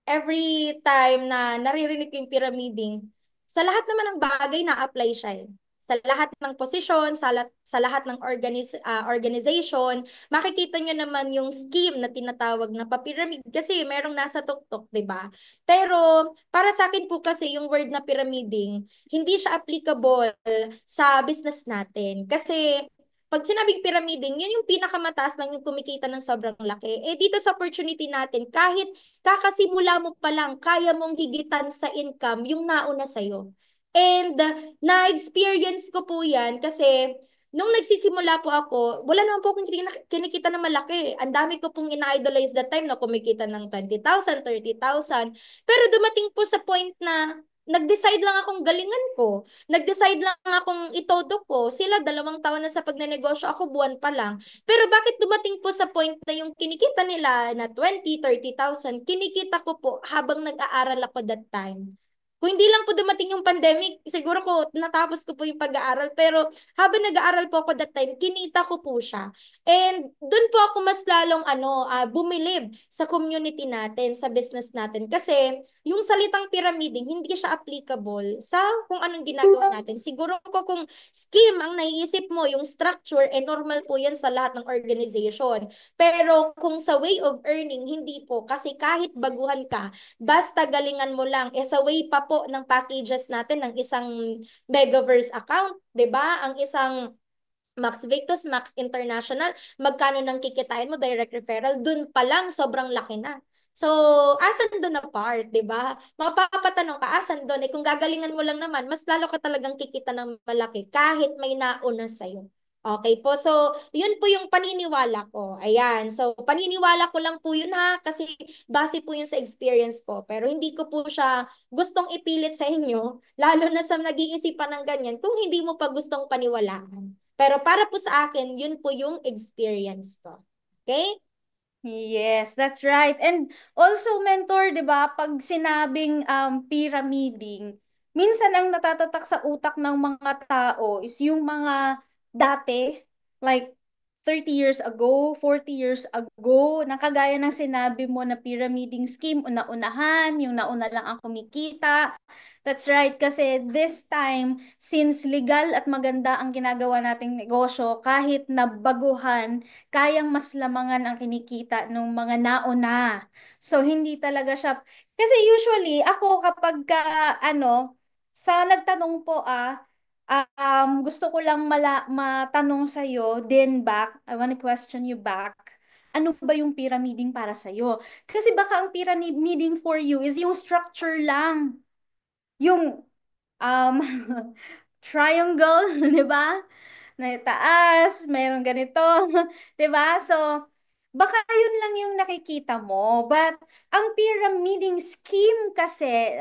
every time na naririnig ko yung pyramiding, sa lahat naman ng bagay na-apply siya eh. Sa lahat ng posisyon, sa lahat ng organization, makikita nyo naman yung scheme na tinatawag na pa-pyramid kasi merong nasa tuktok, di ba? Pero para sa akin po kasi yung word na pyramiding, hindi siya applicable sa business natin. Kasi pag sinabing pyramiding, yun yung pinakamataas lang yung kumikita ng sobrang laki. Eh dito sa opportunity natin, kahit kakasimula mo pa lang, kaya mong higitan sa income yung nauna sa'yo. And na-experience ko po yan kasi nung nagsisimula po ako, wala naman po akong kinikita na malaki. Ang dami ko pong ina-idolize that time na kumikita ng 20,000, 30,000. Pero dumating po sa point na nag-decide lang akong galingan ko. Nag-decide lang akong itodo ko. Sila 2 taon na sa pagnenegosyo, ako buwan pa lang. Pero bakit dumating po sa point na yung kinikita nila na 20, 30,000, kinikita ko po habang nag-aaral ako that time. Kung hindi lang po dumating yung pandemic, siguro ko natapos ko po yung pag-aaral. Pero habang nag-aaral po ako that time, kinita ko po siya. And doon po ako mas lalong bumilib sa community natin, sa business natin. Kasi yung salitang pyramiding, hindi siya applicable sa kung anong ginagawa natin. Siguro ko kung scheme ang naiisip mo, yung structure, normal po yan sa lahat ng organization. Pero kung sa way of earning, hindi po. Kasi kahit baguhan ka, basta galingan mo lang. Sa way pa po ng packages natin ng isang Megaverse account, 'di ba? Ang isang Max Victus, Max International, magkano nang kikitain mo, direct referral, dun pa lang, sobrang laki na. So, asan doon na part, di ba? Mapapatanong ka, asan doon? Eh, kung gagalingan mo lang naman, mas lalo ka talagang kikita ng malaki kahit may nauna sa'yo. Okay po, so yun po yung paniniwala ko. Ayan, so paniniwala ko lang po yun ha, kasi base po yun sa experience ko. Pero hindi ko po siya gustong ipilit sa inyo, lalo na sa nag-iisipan ng ganyan, kung hindi mo pa gustong paniwalaan. Pero para po sa akin, yun po yung experience ko. Okay? Yes, that's right. And also, mentor, 'di ba, pag sinabing pyramiding, minsan ang natatatak sa utak ng mga tao is yung mga dati, like 30 years ago, 40 years ago, na kagaya ng sinabi mo na pyramiding scheme, una-unahan, yung nauna lang ang kumikita. That's right, kasi this time, since legal at maganda ang ginagawa nating negosyo, kahit na baguhan, kayang mas lamangan ang kinikita ng mga nauna. So, hindi talaga siya. Kasi usually, ako kapag sa nagtanong po gusto ko lang matanong sa'yo, then back, I want to question you back. Ano ba yung pyramiding para sa'yo? Kasi baka ang pyramiding for you is yung structure lang. Yung um, triangle, di ba? Na taas, mayroong ganito, 'di ba? So, baka yun lang yung nakikita mo. But ang pyramiding scheme kasi,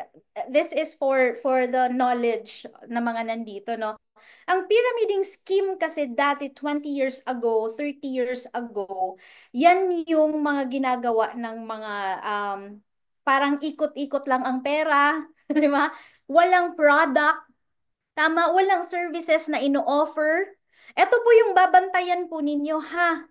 this is for the knowledge na mga nandito, no? Ang pyramiding scheme kasi dati 20 years ago, 30 years ago, yan yung mga ginagawa ng mga parang ikot-ikot lang ang pera, 'di ba? Walang product. Tama, walang services na ino-offer. Ito po yung babantayan po ninyo, ha?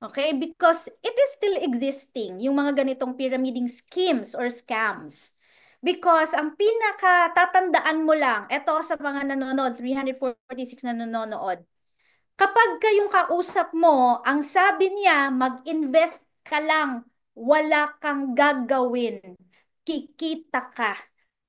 Okay? Because it is still existing, yung mga ganitong pyramiding schemes or scams. Because ang pinaka tatandaan mo lang, eto sa mga nanonood, 346 na nanonood, kapag kayong kausap mo, ang sabi niya, mag-invest ka lang, wala kang gagawin, kikita ka.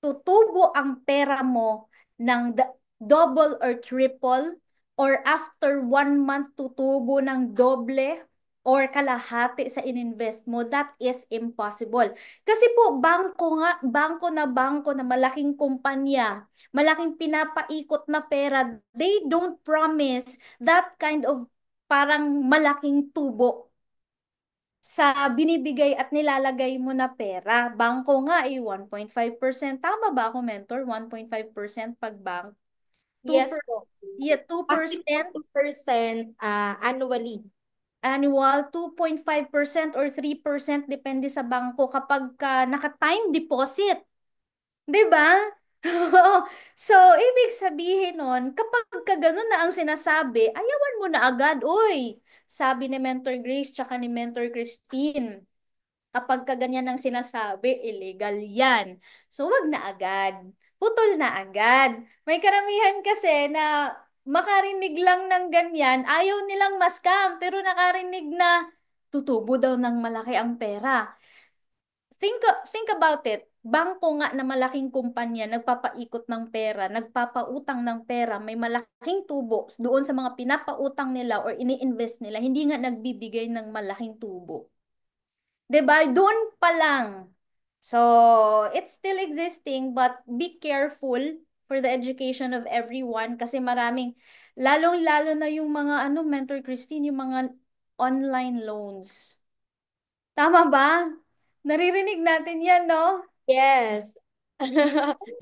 Tutubo ang pera mo ng double or triple, or after 1 month, tutubo ng doble or kalahati sa ininvest mo. That is impossible. Kasi po, bangko nga, bangko na malaking kumpanya, malaking pinapaikot na pera, they don't promise that kind of parang malaking tubo sa binibigay at nilalagay mo na pera. Bangko nga 1.5%. Tama ba ako, mentor? 1.5% pag bank. 2 Yes per, po. yeah, Bakit po 2% 2% annually? annual, 2.5% or 3% depende sa bangko kapag ka naka-time deposit. 'Di ba? So, ibig sabihin nun, kapag ka ganun na ang sinasabi, ayawan mo na agad, uy. Sabi ni Mentor Grace tsaka ni Mentor Christine, kapag ka ganyan ang sinasabi, illegal yan. So, wag na agad. Putol na agad. May karamihan kasi na makarinig lang ng ganyan, ayaw nilang ma-scam, pero nakarinig na tutubo daw ng malaki ang pera. Think about it. Bangko nga na malaking kumpanya, nagpapaikot ng pera, nagpapautang ng pera, may malaking tubo doon sa mga pinapautang nila or ini-invest nila, hindi nga nagbibigay ng malaking tubo. 'Di ba? Doon pa lang. So, it's still existing, but be careful for the education of everyone kasi maraming, lalong-lalo na yung mga ano, Mentor Christine, yung mga online loans. Tama ba? Naririnig natin yan, no? Yes.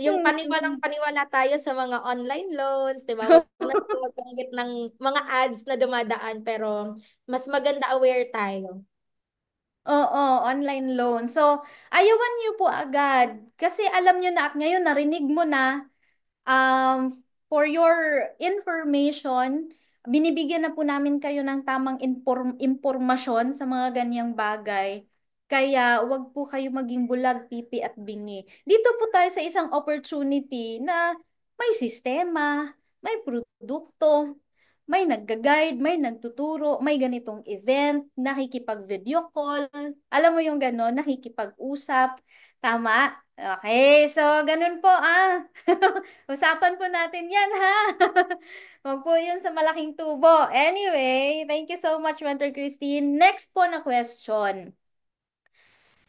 Yung Hmm. paniwalang-paniwala tayo sa mga online loans, 'di ba? Wag na tayo magbanggit ng mga ads na dumadaan pero mas maganda aware tayo. Oo, online loan. So, ayawan niyo po agad. Kasi alam niyo na at ngayon narinig mo na. For your information, binibigyan na po namin kayo ng tamang impormasyon sa mga ganyang bagay. Kaya wag po kayo maging bulag, pipi at bingi. Dito po tayo sa isang opportunity na may sistema, may produkto, may nagga-guide, may nagtuturo, may ganitong event, nakikipag-video call. Alam mo yung gano'n, nakikipag-usap. Tama? Okay, so ganun po ah. Usapan po natin yan ha. Huwag po yun sa malaking tubo. Anyway, thank you so much, Mentor Christine. Next po na question.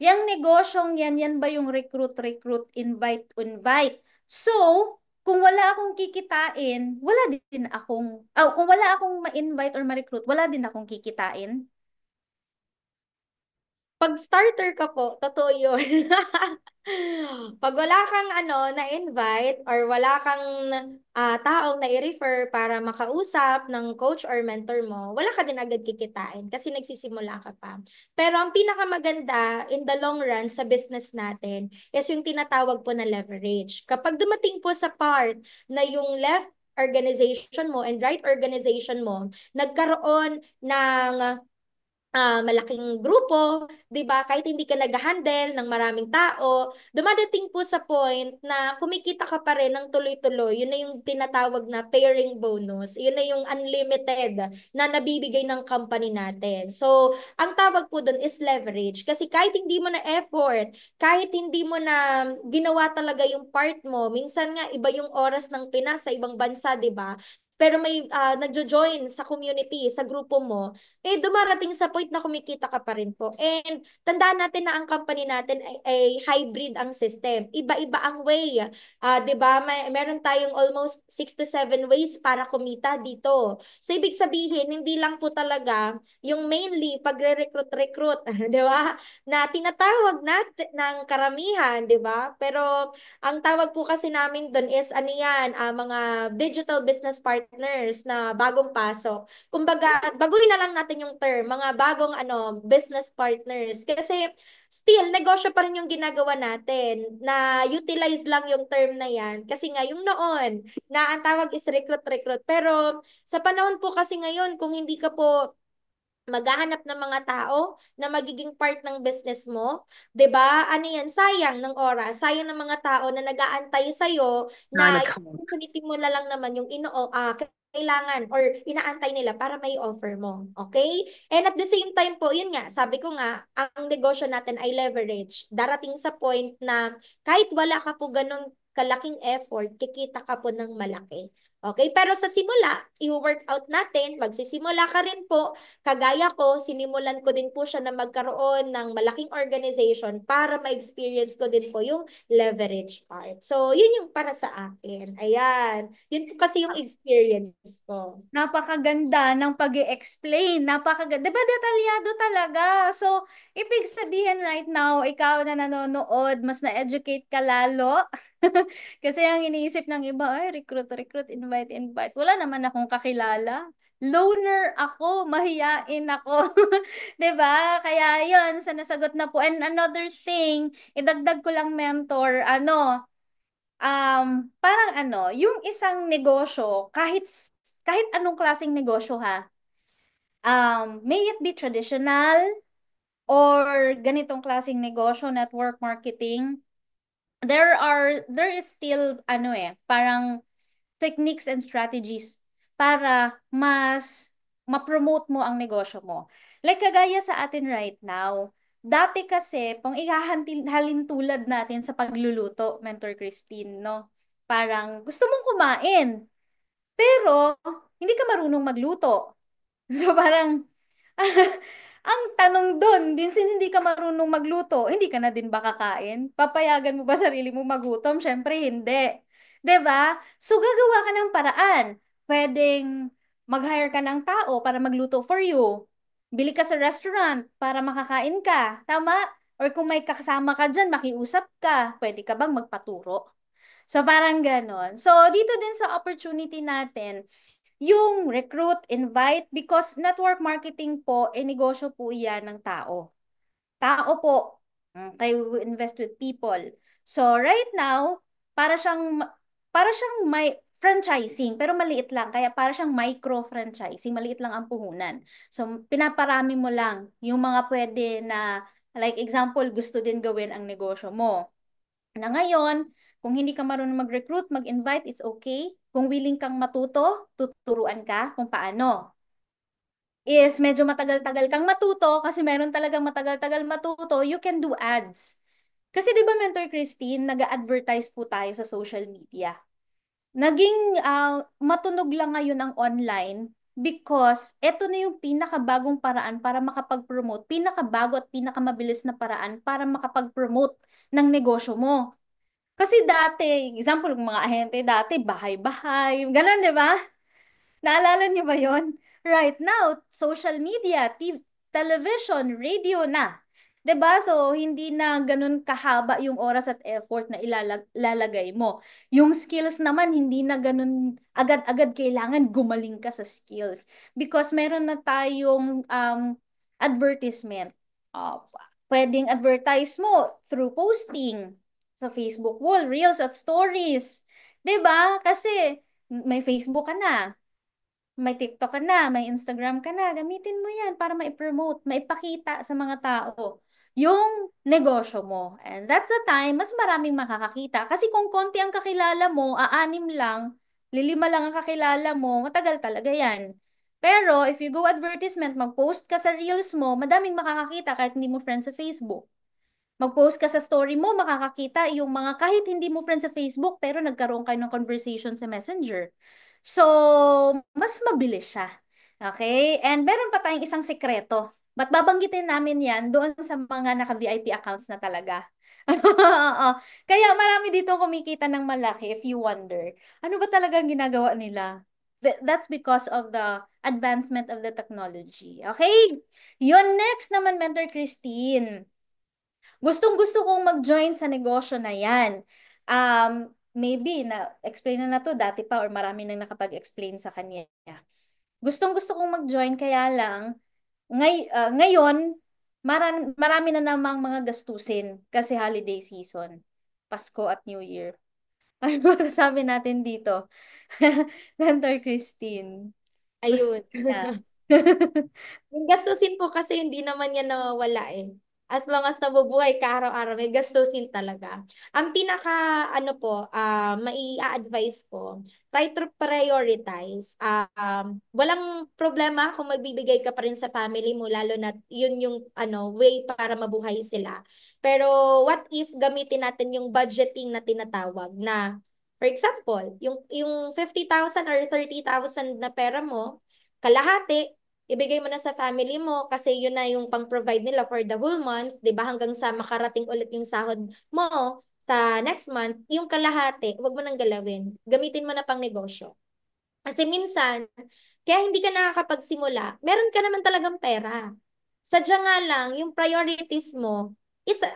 Yang negosyong yan, yan ba yung recruit, invite? So, kung wala akong kikitain, wala din akong, kung wala akong ma-invite or ma-recruit, wala din akong kikitain. Pag starter ka po, totoo yun. Pag wala kang na-invite or wala kang taong na-refer para makausap ng coach or mentor mo, wala ka din agad kikitain kasi nagsisimula ka pa. Pero ang pinakamaganda in the long run sa business natin is yung tinatawag po na leverage. Kapag dumating po sa part na yung left organization mo and right organization mo, nagkaroon ng malaking grupo, 'di ba? Kahit hindi ka nag-handle ng maraming tao, dumadating po sa point na kumikita ka pa rin ng tuloy-tuloy. Yun na yung tinatawag na pairing bonus. Yun na yung unlimited na nabibigay ng company natin. So, ang tawag po doon is leverage. Kasi kahit hindi mo na effort, kahit hindi mo na ginawa talaga yung part mo, minsan nga iba yung oras ng Pinas sa ibang bansa, 'di ba? Pero may nagjo-join sa community, sa grupo mo, dumarating sa point na kumikita ka pa rin po. And tandaan natin na ang company natin ay hybrid ang system. Iba-iba ang way. 'Di ba? Meron tayong almost 6 to 7 ways para kumita dito. So, ibig sabihin, hindi lang po talaga yung mainly pagre-recruit, 'di ba? Na tinatawag natin ng karamihan, 'di ba? Pero ang tawag po kasi namin doon is ano yan, mga digital business partners na bagong pasok. Kumbaga, baguhin na lang natin yung term, mga bagong business partners. Kasi still, negosyo pa rin yung ginagawa natin. Na utilize lang yung term na yan. Kasi nga, yung noon, na ang tawag is recruit. Pero sa panahon po kasi ngayon, kung hindi ka po maghahanap ng mga tao na magiging part ng business mo, 'di ba? Ano 'yan, sayang ng oras, sayang ng mga tao na nag-aantay sa Na na yung nagkamot. opportunity mo na lang naman yung kailangan or inaantay nila para may offer mo. Okay? And at the same time po, yun nga, sabi ko nga, ang negosyo natin ay leverage. Darating sa point na kahit wala ka po ganun kalaking effort, kikita ka po ng malaki. Okay? Pero sa simula, i-work out natin, magsisimula ka rin po. Kagaya ko, sinimulan ko din po siya na magkaroon ng malaking organization para ma-experience ko din po yung leverage part. So, yun yung para sa akin. Ayan. Yun po kasi yung experience ko. Napakaganda ng pag-i-explain. Napakaganda. Di ba detalyado talaga? So, ibig sabihin right now, ikaw na nanonood, mas na-educate ka lalo. Kasi ang iniisip ng iba, ay, recruit, recruit, invite, invite. Wala naman akong kakilala. Loner ako, mahiyain ako. 'Di ba? Kaya 'yon, sa nasagot na po. And another thing, idagdag ko lang mentor, parang yung isang negosyo, kahit anong klaseng negosyo ha, may it be traditional or ganitong klaseng negosyo, network marketing, there is still parang techniques and strategies para mas ma-promote mo ang negosyo mo. Like kagaya sa atin right now, dati kasi, pang ihahalin tulad natin sa pagluluto, Mentor Christine, no? Parang gusto mong kumain, pero hindi ka marunong magluto. So parang ang tanong doon, din hindi ka marunong magluto, hindi ka na din ba kakain? Papayagan mo ba sarili mo magutom? Syempre hindi. 'Di ba? So gagawa ka ng paraan. Pwedeng mag-hire ka ng tao para magluto for you. Bili ka sa restaurant para makakain ka. Tama? Or kung may kasama ka dyan, makiusap ka. Pwede ka bang magpaturo? So parang ganon. So dito din sa opportunity natin, yung recruit, invite, because network marketing po, negosyo po yan ng tao. Tao po. Kayo invest with people. So right now, para siyang para siyang may franchising, pero maliit lang. Kaya para siyang micro-franchising, maliit lang ang puhunan. So pinaparami mo lang yung mga pwede na, like example, gusto din gawin ang negosyo mo. Na ngayon, kung hindi ka marunong mag-recruit, mag-invite, it's okay. Kung willing kang matuto, tuturuan ka kung paano. If medyo matagal-tagal kang matuto, kasi meron talagang matagal-tagal matuto, you can do ads. Kasi di ba, Mentor Christine, nag-advertise po tayo sa social media. Naging matunog lang ngayon ang online because eto na yung pinakabagong paraan para makapag-promote, pinakabago at pinakamabilis na paraan para makapag-promote ng negosyo mo. Kasi dati, example, ng mga ahente dati, bahay-bahay, ganun, di ba? Naalala niyo ba yon? Right now, social media, TV, television, radio na. 'Di ba? So, hindi na ganun kahaba yung oras at effort na ilalagay mo. Yung skills naman, hindi na ganun agad-agad kailangan gumaling ka sa skills. Because meron na tayong advertisement. Uh, Pwedeng advertise mo through posting sa Facebook wall, reels at stories. 'Di ba? Kasi may Facebook ka na, may TikTok ka na, may Instagram ka na, gamitin mo yan para ma-promote, maipakita sa mga tao yung negosyo mo. And that's the time, mas maraming makakakita. Kasi kung konti ang kakilala mo, aanim lang, lilima lang ang kakilala mo, matagal talaga yan. Pero if you go advertisement, mag-post ka sa reels mo, madaming makakakita kahit hindi mo friends sa Facebook. Mag-post ka sa story mo, makakakita yung mga kahit hindi mo friends sa Facebook, pero nagkaroon kayo ng conversation sa Messenger. So, mas mabilis siya. Okay? And meron pa tayong isang sekreto. Ba't babanggitin namin yan doon sa mga naka-VIP accounts na talaga? Oo. Kaya marami dito kumikita ng malaki if you wonder. Ano ba talagang ginagawa nila? That's because of the advancement of the technology. Okay? Yun next naman, Mentor Christine. Gustong-gusto kong mag-join sa negosyo na yan. Maybe na-explain na to dati pa or marami nang nakapag-explain sa kanya. Gustong-gusto kong mag-join kaya lang ngayon marami na namang mga gastusin kasi holiday season, Pasko at New Year. Ano ba sasabi natin dito? Mentor Christine. Gusto Ayun. niya. Yung gastusin po kasi hindi naman yan nawawala eh. As long as nabubuhay ka araw-araw, may gastusin talaga. Ang pinaka, ano po, mai-advise ko, try to prioritize. Walang problema kung magbibigay ka pa rin sa family mo, lalo na yun yung way para mabuhay sila. Pero what if gamitin natin yung budgeting na tinatawag na, for example, yung 50,000 or 30,000 na pera mo, kalahati, ibigay mo na sa family mo kasi yun na yung pang-provide nila for the whole month, 'di ba? Hanggang sa makarating ulit yung sahod mo sa next month, yung kalahati, huwag mo nang galawin. Gamitin mo na pang negosyo. Kasi minsan, kaya hindi ka nakakapagsimula, meron ka naman talagang pera. Sadya nga lang, yung priorities mo,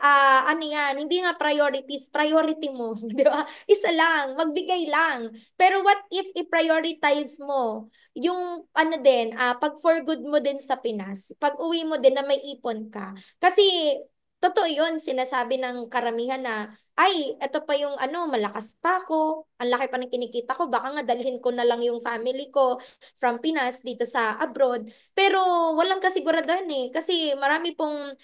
ano yan, hindi nga priorities, priority mo, di ba? Isa lang, magbigay lang. Pero what if i-prioritize mo yung ano din, pag for good mo din sa Pinas, pag uwi mo din na may ipon ka. Kasi totoo yun, sinasabi ng karamihan na ay, eto pa yung malakas pa ako, ang laki pa ng kinikita ko, baka nga dalhin ko na lang yung family ko from Pinas dito sa abroad. Pero walang kasiguraduhan eh, kasi marami pong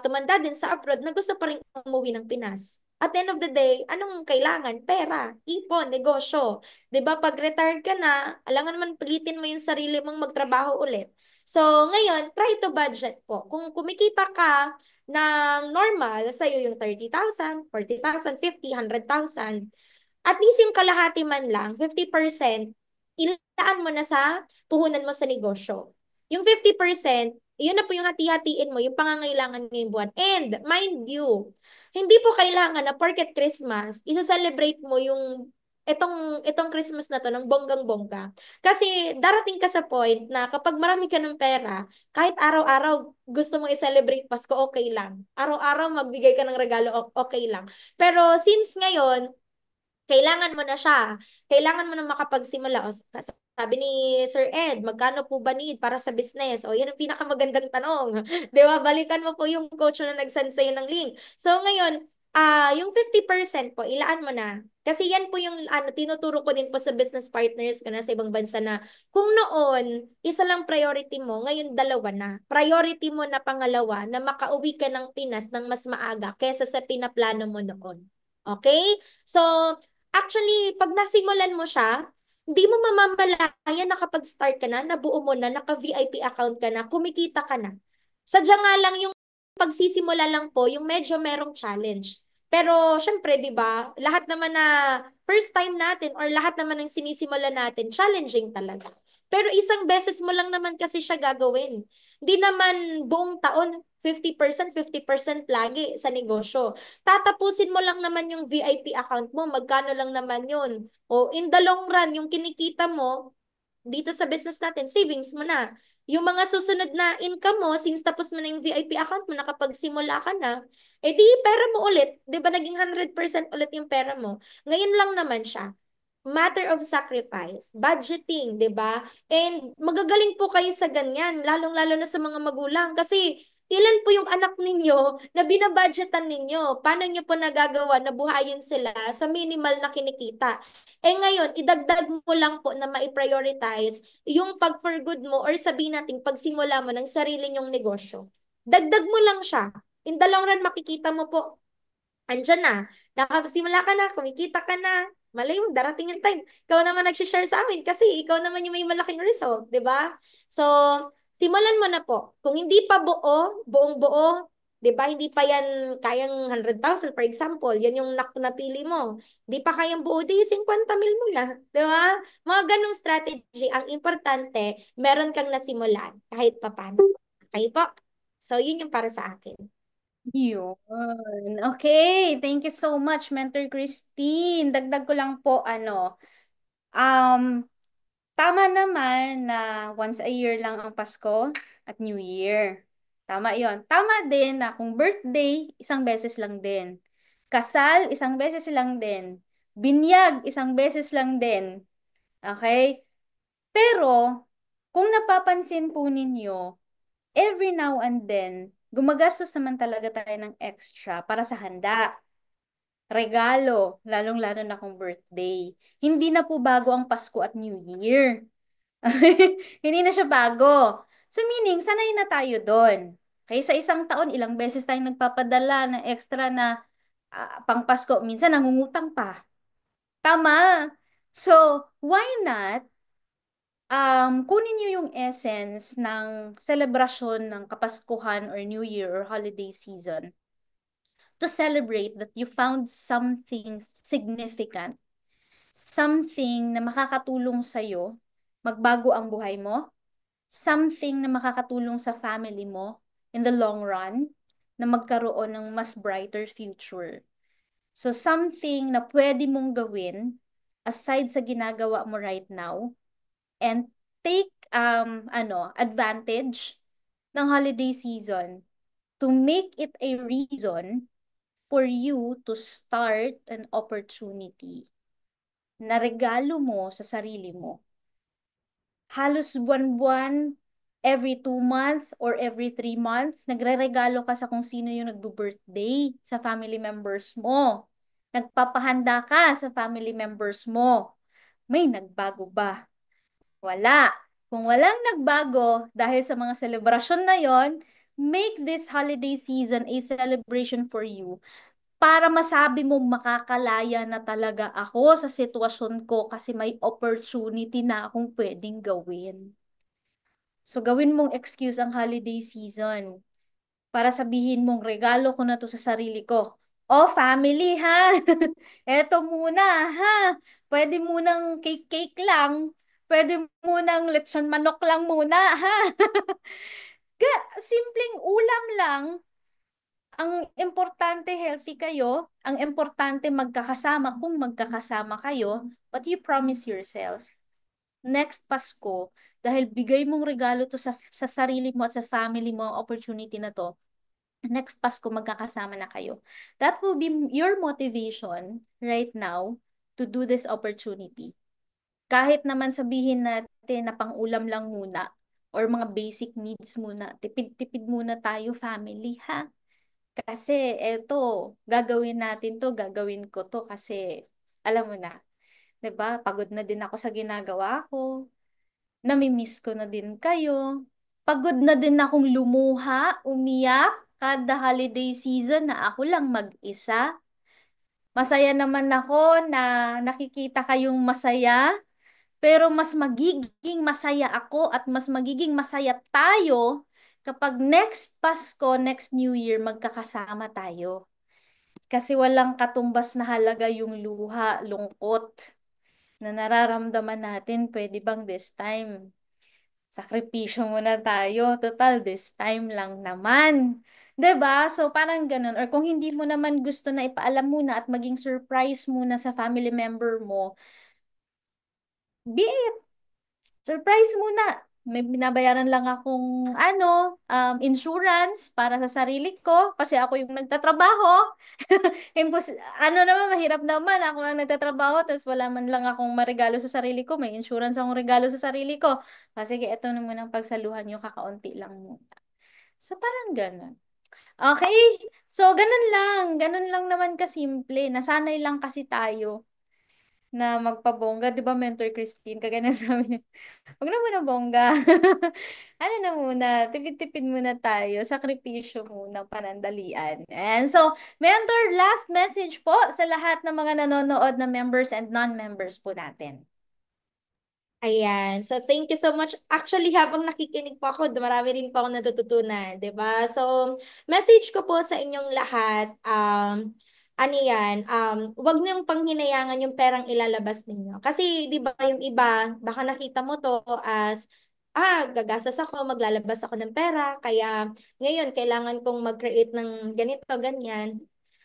tumanda din sa abroad na gusto pa rin umuwi ng Pinas. At the end of the day, anong kailangan? Pera, ipon, negosyo. 'Di ba pag retired ka na, alangan man pilitin mo yung sarili mong magtrabaho ulit. So, ngayon, try to budget po. Kung kumikita ka ng normal, sa'yo yung 30,000, 40,000, 50, 100,000, at least yung kalahati man lang, 50%, ilaan mo na sa puhunan mo sa negosyo. Yung 50%, yun na po yung hati-hatiin mo, yung pangangailangan ngayong buwan. And, mind you, hindi po kailangan na porket Christmas, isa-celebrate mo yung itong Christmas na to ng bonggang-bongga. Kasi darating ka sa point na kapag marami ka ng pera, kahit araw-araw gusto mong i-celebrate Pasko, okay lang. Araw-araw magbigay ka ng regalo, okay lang. Pero since ngayon, kailangan mo na siya. Kailangan mo na makapagsimula. O, sabi ni Sir Ed, magkano po ba need para sa business? O, yan ang pinakamagandang tanong. Di ba? Balikan mo po yung coach na nag-send sa'yo ng link. So, ngayon, yung 50% po, ilaan mo na. Kasi yan po yung tinuturo ko din po sa business partners ko na sa ibang bansa na kung noon, isa lang priority mo, ngayon dalawa na. Priority mo na pangalawa na makauwi ka ng Pinas ng mas maaga kesa sa pinaplano mo noon. Okay? So, actually, pag nasimulan mo siya, hindi mo mamamalayan na kapag start ka na, nabuo mo na, naka-VIP account ka na, kumikita ka na. Sadya nga lang yung pagsisimula lang po, yung medyo merong challenge. Pero syempre, 'di ba? Lahat naman na first time natin or lahat naman ng sinisimula natin, challenging talaga. Pero isang beses mo lang naman kasi siya gagawin. Hindi naman buong taon 50%, 50% lagi sa negosyo. Tatapusin mo lang naman yung VIP account mo, magkano lang naman yun. O in the long run, yung kinikita mo, dito sa business natin, savings mo na. Yung mga susunod na income mo, since tapos mo na yung VIP account mo, nakapagsimula ka na, eh di pera mo ulit. Di ba naging 100% ulit yung pera mo? Ngayon lang naman siya. Matter of sacrifice, budgeting, di ba? And magagaling po kayo sa ganyan, lalong-lalo na sa mga magulang. Kasi ilan po yung anak ninyo na binabudgetan ninyo? Paano nyo po nagagawa na buhayin sila sa minimal na kinikita? Eh ngayon, idagdag mo lang po na ma-prioritize yung pag for good mo or sabihin natin pagsimula mo ng sarili nyong negosyo. Dagdag mo lang siya. In the long run, makikita mo po, andyan na. Nakasimula ka na, kumikita ka na. Malay mo, darating yung time. Ikaw naman nag-share sa amin kasi ikaw naman yung may malaking result, di ba? So, simulan mo na po. Kung hindi pa buo, buong buo, di ba? Hindi pa yan kayang 100,000 for example. Yan yung napili mo. Hindi pa kayang buo, di 50 mil mo na. Di ba? Mga ganong strategy. Ang importante, meron kang nasimulan kahit papaano. Okay po? So, yun yung para sa akin. Yun. Okay, thank you so much, Mentor Christine. Dagdag ko lang po, um, tama naman na once a year lang ang Pasko at New Year. Tama yon. Tama din na kung birthday, isang beses lang din. Kasal, isang beses lang din. Binyag, isang beses lang din. Okay? Pero, kung napapansin po ninyo, every now and then, gumagastos naman talaga tayo ng extra para sa handa, regalo, lalong-lalo na kung birthday. Hindi na po bago ang Pasko at New Year. Hindi na siya bago. So meaning, sanay na tayo doon. Kaya sa isang taon, ilang beses tayong nagpapadala ng extra na pang Pasko. Minsan nangungutang pa. Tama. So, why not kunin niyo yung essence ng celebration ng Kapaskuhan or New Year or holiday season to celebrate that you found something significant, something na makakatulong sa'yo, magbago ang buhay mo, something na makakatulong sa family mo in the long run, na magkaroon ng mas brighter future. So something na pwede mong gawin aside sa ginagawa mo right now and take advantage ng holiday season to make it a reason for you to start an opportunity na regalo mo sa sarili mo. Halos buwan-buwan, every 2 months or every 3 months, nagre-regalo ka sa kung sino yung nagbo-birthday sa family members mo. Nagpapahanda ka sa family members mo. May nagbago ba? Wala. Kung walang nagbago dahil sa mga selebrasyon na yon, make this holiday season a celebration for you para masabi mong makakalaya na talaga ako sa sitwasyon ko kasi may opportunity na akong pwedeng gawin. So, gawin mong excuse ang holiday season para sabihin mong regalo ko na to sa sarili ko. Oh, family ha! Eto muna ha! Pwede munang cake-cake lang. Pwede munang lechon manok lang muna ha! Simpleng ulam lang. Ang importante healthy kayo. Ang importante magkakasama kung magkakasama kayo. But you promise yourself, next Pasko, dahil bigay mong regalo to sa sarili mo at sa family mo ang opportunity na to, next Pasko magkakasama na kayo. That will be your motivation right now to do this opportunity. Kahit naman sabihin natin na pang-ulam lang muna or mga basic needs muna, tipid-tipid muna tayo family ha. Kasi eto, gagawin natin to, gagawin ko to kasi alam mo na, 'di ba? Pagod na din ako sa ginagawa ko. Namimiss ko na din kayo. Pagod na din akong lumuha, umiyak kada holiday season na ako lang mag-isa. Masaya naman ako na nakikita kayong masaya, pero mas magiging masaya ako at mas magiging masaya tayo kapag next Pasko, next New Year, magkakasama tayo. Kasi walang katumbas na halaga yung luha, lungkot na nararamdaman natin. Pwede bang this time? Sakripisyo muna tayo. Total, this time lang naman. 'Di ba? So, parang ganun. Or kung hindi mo naman gusto na ipaalam muna at maging surprise muna sa family member mo, be it. Surprise muna. May binabayaran lang akong insurance para sa sarili ko kasi ako yung nagtatrabaho. Naman, mahirap naman. Ako ang nagtatrabaho, tapos wala man lang akong maregalo sa sarili ko. May insurance akong regalo sa sarili ko. Sige, eto na muna ang pagsaluhan nyo, kakaunti lang muna. So, parang ganun. Okay? So, ganun lang. Ganun lang naman kasimple. Nasanay lang kasi tayo na magpabongga. Di ba, Mentor Christine? Kagaya na sabi niya, huwag na muna bongga. Ano na muna, tipid-tipid muna tayo. Sakripisyo muna, panandalian. And so, Mentor, last message po sa lahat ng mga nanonood na members and non-members po natin. Ayan. So, thank you so much. Actually, habang nakikinig po ako, marami rin po ako natututunan, 'di ba? So, message ko po sa inyong lahat, ano yan, wag niyong panghinayangan yung perang ilalabas ninyo. Kasi, 'di ba, yung iba, baka nakita mo to as, gagastos ako, maglalabas ako ng pera, kaya ngayon, kailangan kong mag-create ng ganito, ganyan.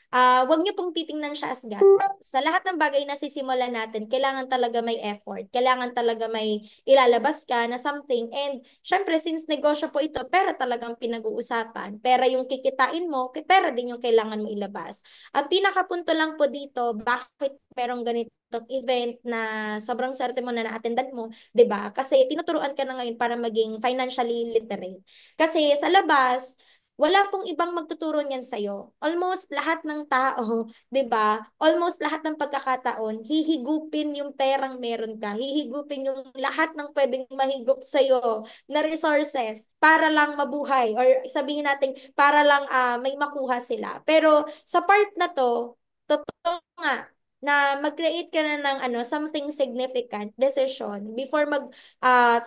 Wag niyo pong titingnan siya as gastos. Sa lahat ng bagay na sisimulan natin, kailangan talaga may effort. Kailangan talaga may ilalabas ka na something. And syempre, since negosyo po ito, pera talagang pinag-uusapan. Pera yung kikitain mo, pera din yung kailangan mo ilabas. Ang pinakapunto lang po dito, bakit merong ganitong event na sobrang swerte mo na na-attendan mo, 'di ba? Kasi tinuturuan ka na ngayon para maging financially literate. Kasi sa labas, wala pong ibang magtuturo niyan sa'yo. Almost lahat ng tao, 'di ba? Almost lahat ng pagkakataon, hihigupin yung perang meron ka. Hihigupin yung lahat ng pwedeng mahigop sa'yo na resources para lang mabuhay or sabihin natin para lang may makuha sila. Pero sa part na to, totoo nga na mag-create ka na ng something significant decision before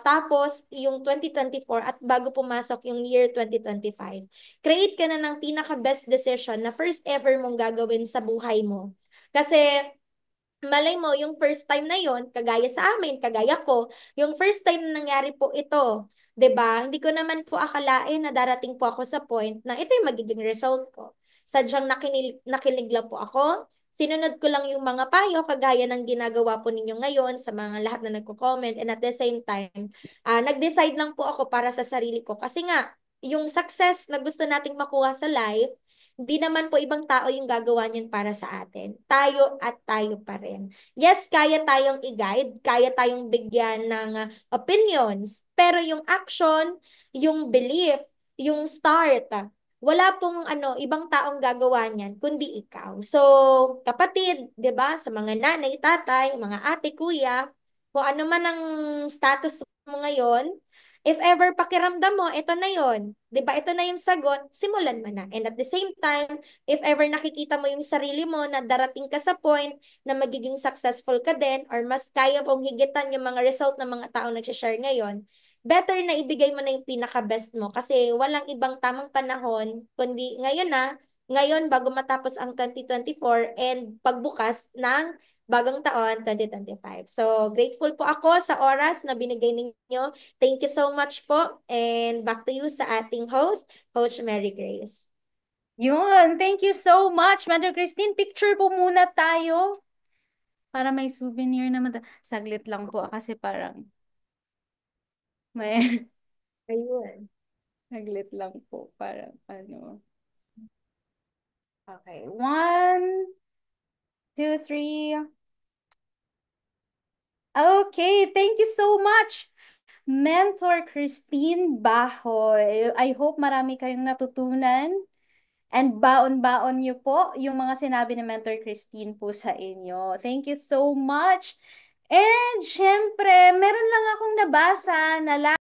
tapos yung 2024 at bago pumasok yung year 2025. Create ka na ng pinaka best decision na first ever mong gagawin sa buhay mo. Kasi malay mo, yung first time na yon, kagaya sa amin, kagaya ko, yung first time na nangyari po ito, 'di ba? Hindi ko naman po akalain na darating po ako sa point na ito yung magiging result ko. Sadyang nakinig lang po ako. Sinunod ko lang yung mga payo, kagaya ng ginagawa po ninyo ngayon sa mga lahat na nagko-comment. And at the same time, nag-decide lang po ako para sa sarili ko. Kasi nga, yung success na gusto nating makuha sa life, hindi naman po ibang tao yung gagawa niyan para sa atin. Tayo at tayo pa rin. Yes, kaya tayong i-guide, kaya tayong bigyan ng opinions, pero yung action, yung belief, yung start, wala pong ibang taong gagawa niyan kundi ikaw. So, kapatid, 'di ba, sa mga nanay, tatay, mga ate, kuya, kung ano man ang status mo ngayon, if ever pakiramdam mo, ito na yon, 'di ba? Ito na yung sagot, simulan mo na. And at the same time, if ever nakikita mo yung sarili mo na darating ka sa point na magiging successful ka din or mas kaya pong higitan yung mga result ng mga tao nag-share ngayon, better na ibigay mo na yung pinaka-best mo kasi walang ibang tamang panahon kundi ngayon na, ngayon bago matapos ang 2024 and pagbukas ng bagong taon, 2025. So, grateful po ako sa oras na binigay ninyo. Thank you so much po. And back to you sa ating host, Coach Mary Grace. Yun, thank you so much, Mother Christine. Picture po muna tayo para may souvenir naman. Saglit lang po kasi parang may Ayun. saglit lang po parang ano. Okay, one, two, three. Okay, thank you so much, Mentor Christine Bahoy. I hope marami kayong natutunan and baon-baon niyo po yung mga sinabi ni Mentor Christine po sa inyo. Thank you so much. And syempre, meron lang akong nabasa na